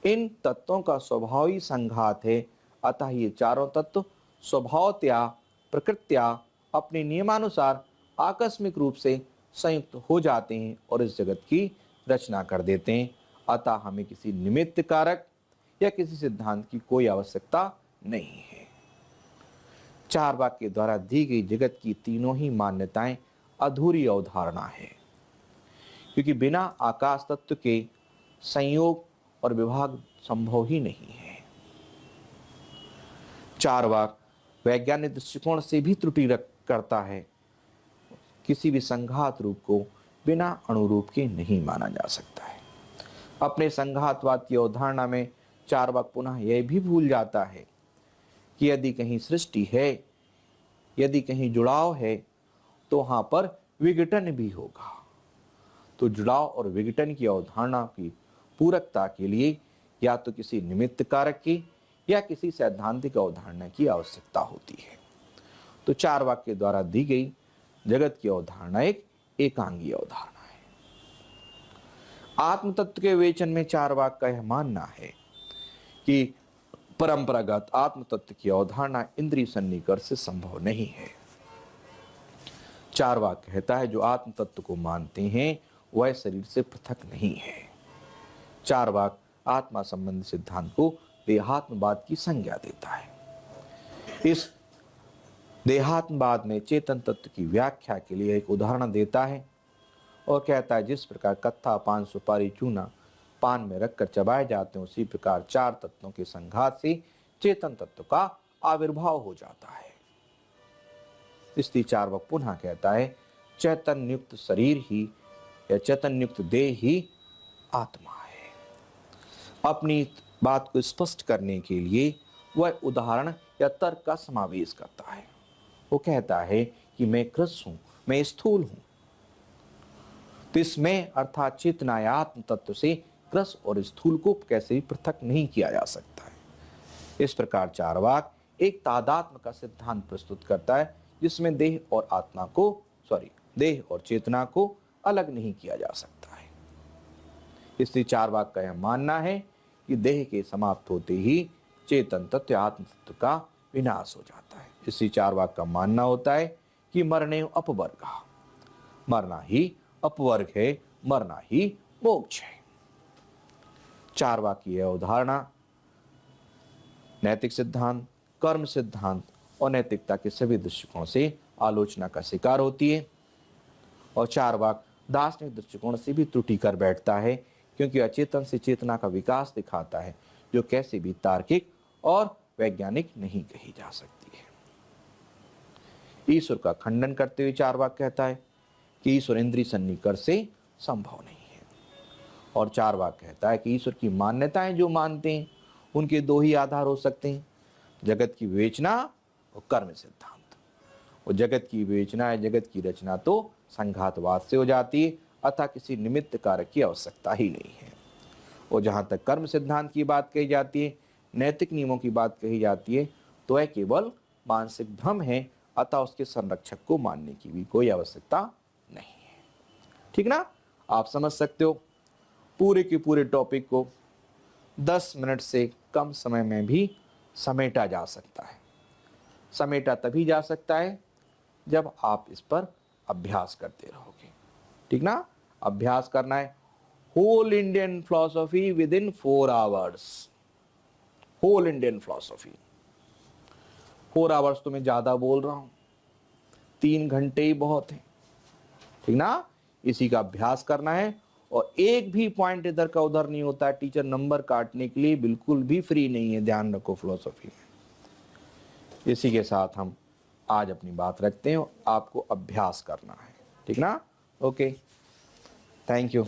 इन तत्वों का स्वभाव ही संघात है, अतः ये चारों तत्व स्वभावतया प्रकृत्या अपने नियमानुसार आकस्मिक रूप से संयुक्त हो जाते हैं और इस जगत की रचना कर देते हैं। अतः हमें किसी निमित्त कारक या किसी सिद्धांत की कोई आवश्यकता नहीं है। चारवाक के द्वारा दी गई जगत की तीनों ही मान्यताएं अधूरी अवधारणा है, क्योंकि बिना आकाश तत्व के संयोग और विभाग संभव ही नहीं है। चारवाक वैज्ञानिक दृष्टिकोण से भी त्रुटि करता है। किसी भी संघात रूप को बिना अणुरूप के नहीं माना जा सकता है। अपने संघातवाद की अवधारणा में चारवाक पुनः यह भी भूल जाता है कि यदि कहीं सृष्टि है, यदि कहीं जुड़ाव है, तो वहां पर विघटन भी होगा। तो जुड़ाव और विघटन की अवधारणा की पूरकता के लिए या तो किसी निमित्त कारक की या किसी सैद्धांतिक अवधारणा की आवश्यकता होती है। तो चारवाक के द्वारा दी गई जगत की अवधारणा एक एकांगी अवधारणा है। आत्म तत्व के विवेचन में चारवाक का यह मानना है कि परंपरागत आत्म तत्व की अवधारणा इंद्रिय सन्निकर्ष से संभव नहीं है। चारवाक कहता है जो आत्म तत्व को मानते हैं वह शरीर से पृथक नहीं है। चारवाक आत्मा संबंधी सिद्धांत को देहात्मवाद की संज्ञा देता है। इस देहात्मवाद में चेतन तत्व की व्याख्या के लिए एक उदाहरण देता है और कहता है जिस प्रकार कत्था, पान, सुपारी, चूना पान में रखकर चबाए जाते हैं, उसी प्रकार चार तत्वों के संघात से चेतन तत्व का आविर्भाव हो जाता है। इसलिए चार्वाक पुनः कहता है चैतन्य युक्त शरीर ही या चैतन्य युक्त देह ही आत्मा है। अपनी बात को स्पष्ट करने के लिए वह उदाहरण या तर्क का समावेश करता है। वो कहता है कि मैं कृस हूं, मैं स्थूल हूं, तो इसमें अर्थात चेतना या आत्म तत्व से कृस और स्थूल को कैसे भी पृथक नहीं किया जा सकता है। इस प्रकार चार्वाक एक तादात्म्य का सिद्धांत प्रस्तुत करता है जिसमें देह और चेतना को अलग नहीं किया जा सकता है। इसलिए चार्वाक का यह मानना है कि देह के समाप्त होते ही चेतन तत्व आत्म तत्व का विनाश हो जाता है। इसलिए चार्वाक का मानना होता है कि मरणे अपवर्ग, मरना ही अपवर्ग है, मरना ही मोक्ष है। चार्वाक की यह अवधारणा नैतिक सिद्धांत, कर्म सिद्धांत और नैतिकता के सभी दृष्टिकोणों से आलोचना का शिकार होती है और चार्वाक दार्शनिक दृष्टिकोण से भी त्रुटि कर बैठता है क्योंकि अचेतन से चेतना का विकास दिखाता है जो कैसे भी तार्किक और वैज्ञानिक नहीं कही जा सकती है। ईश्वर का खंडन करते हुए चार्वाक कहता है कि ईश्वर इंद्रिय सन्निकर्ष से संभव नहीं है और चार्वाक कहता है कि ईश्वर की मान्यताएं जो मानते हैं उनके दो ही आधार हो सकते हैं, जगत की विवेचना और कर्म सिद्धांत। और जगत की विवेचना या जगत की रचना तो संघातवाद से हो जाती है, अतः किसी निमित्त कारक की आवश्यकता ही नहीं है। और जहाँ तक कर्म सिद्धांत की बात कही जाती है, नैतिक नियमों की बात कही जाती है, तो वह केवल मानसिक भ्रम है, अतः उसके संरक्षक को मानने की भी कोई आवश्यकता नहीं है। ठीक ना? आप समझ सकते हो पूरे के पूरे टॉपिक को 10 मिनट से कम समय में भी समेटा जा सकता है। समेटा तभी जा सकता है जब आप इस पर अभ्यास करते रहोगे। ठीक ना? अभ्यास करना है whole Indian philosophy within 4 hours. Whole Indian philosophy 4 hours तो मैं ज्यादा बोल रहा हूं, 3 घंटे ही बहुत है। ठीक ना? इसी का अभ्यास करना है और एक भी पॉइंट इधर का उधर नहीं होता है। टीचर नंबर काटने के लिए बिल्कुल भी फ्री नहीं है, ध्यान रखो फिलॉसफी में। इसी के साथ हम आज अपनी बात रखते हैं। आपको अभ्यास करना है। ठीक ना? Okay, thank you.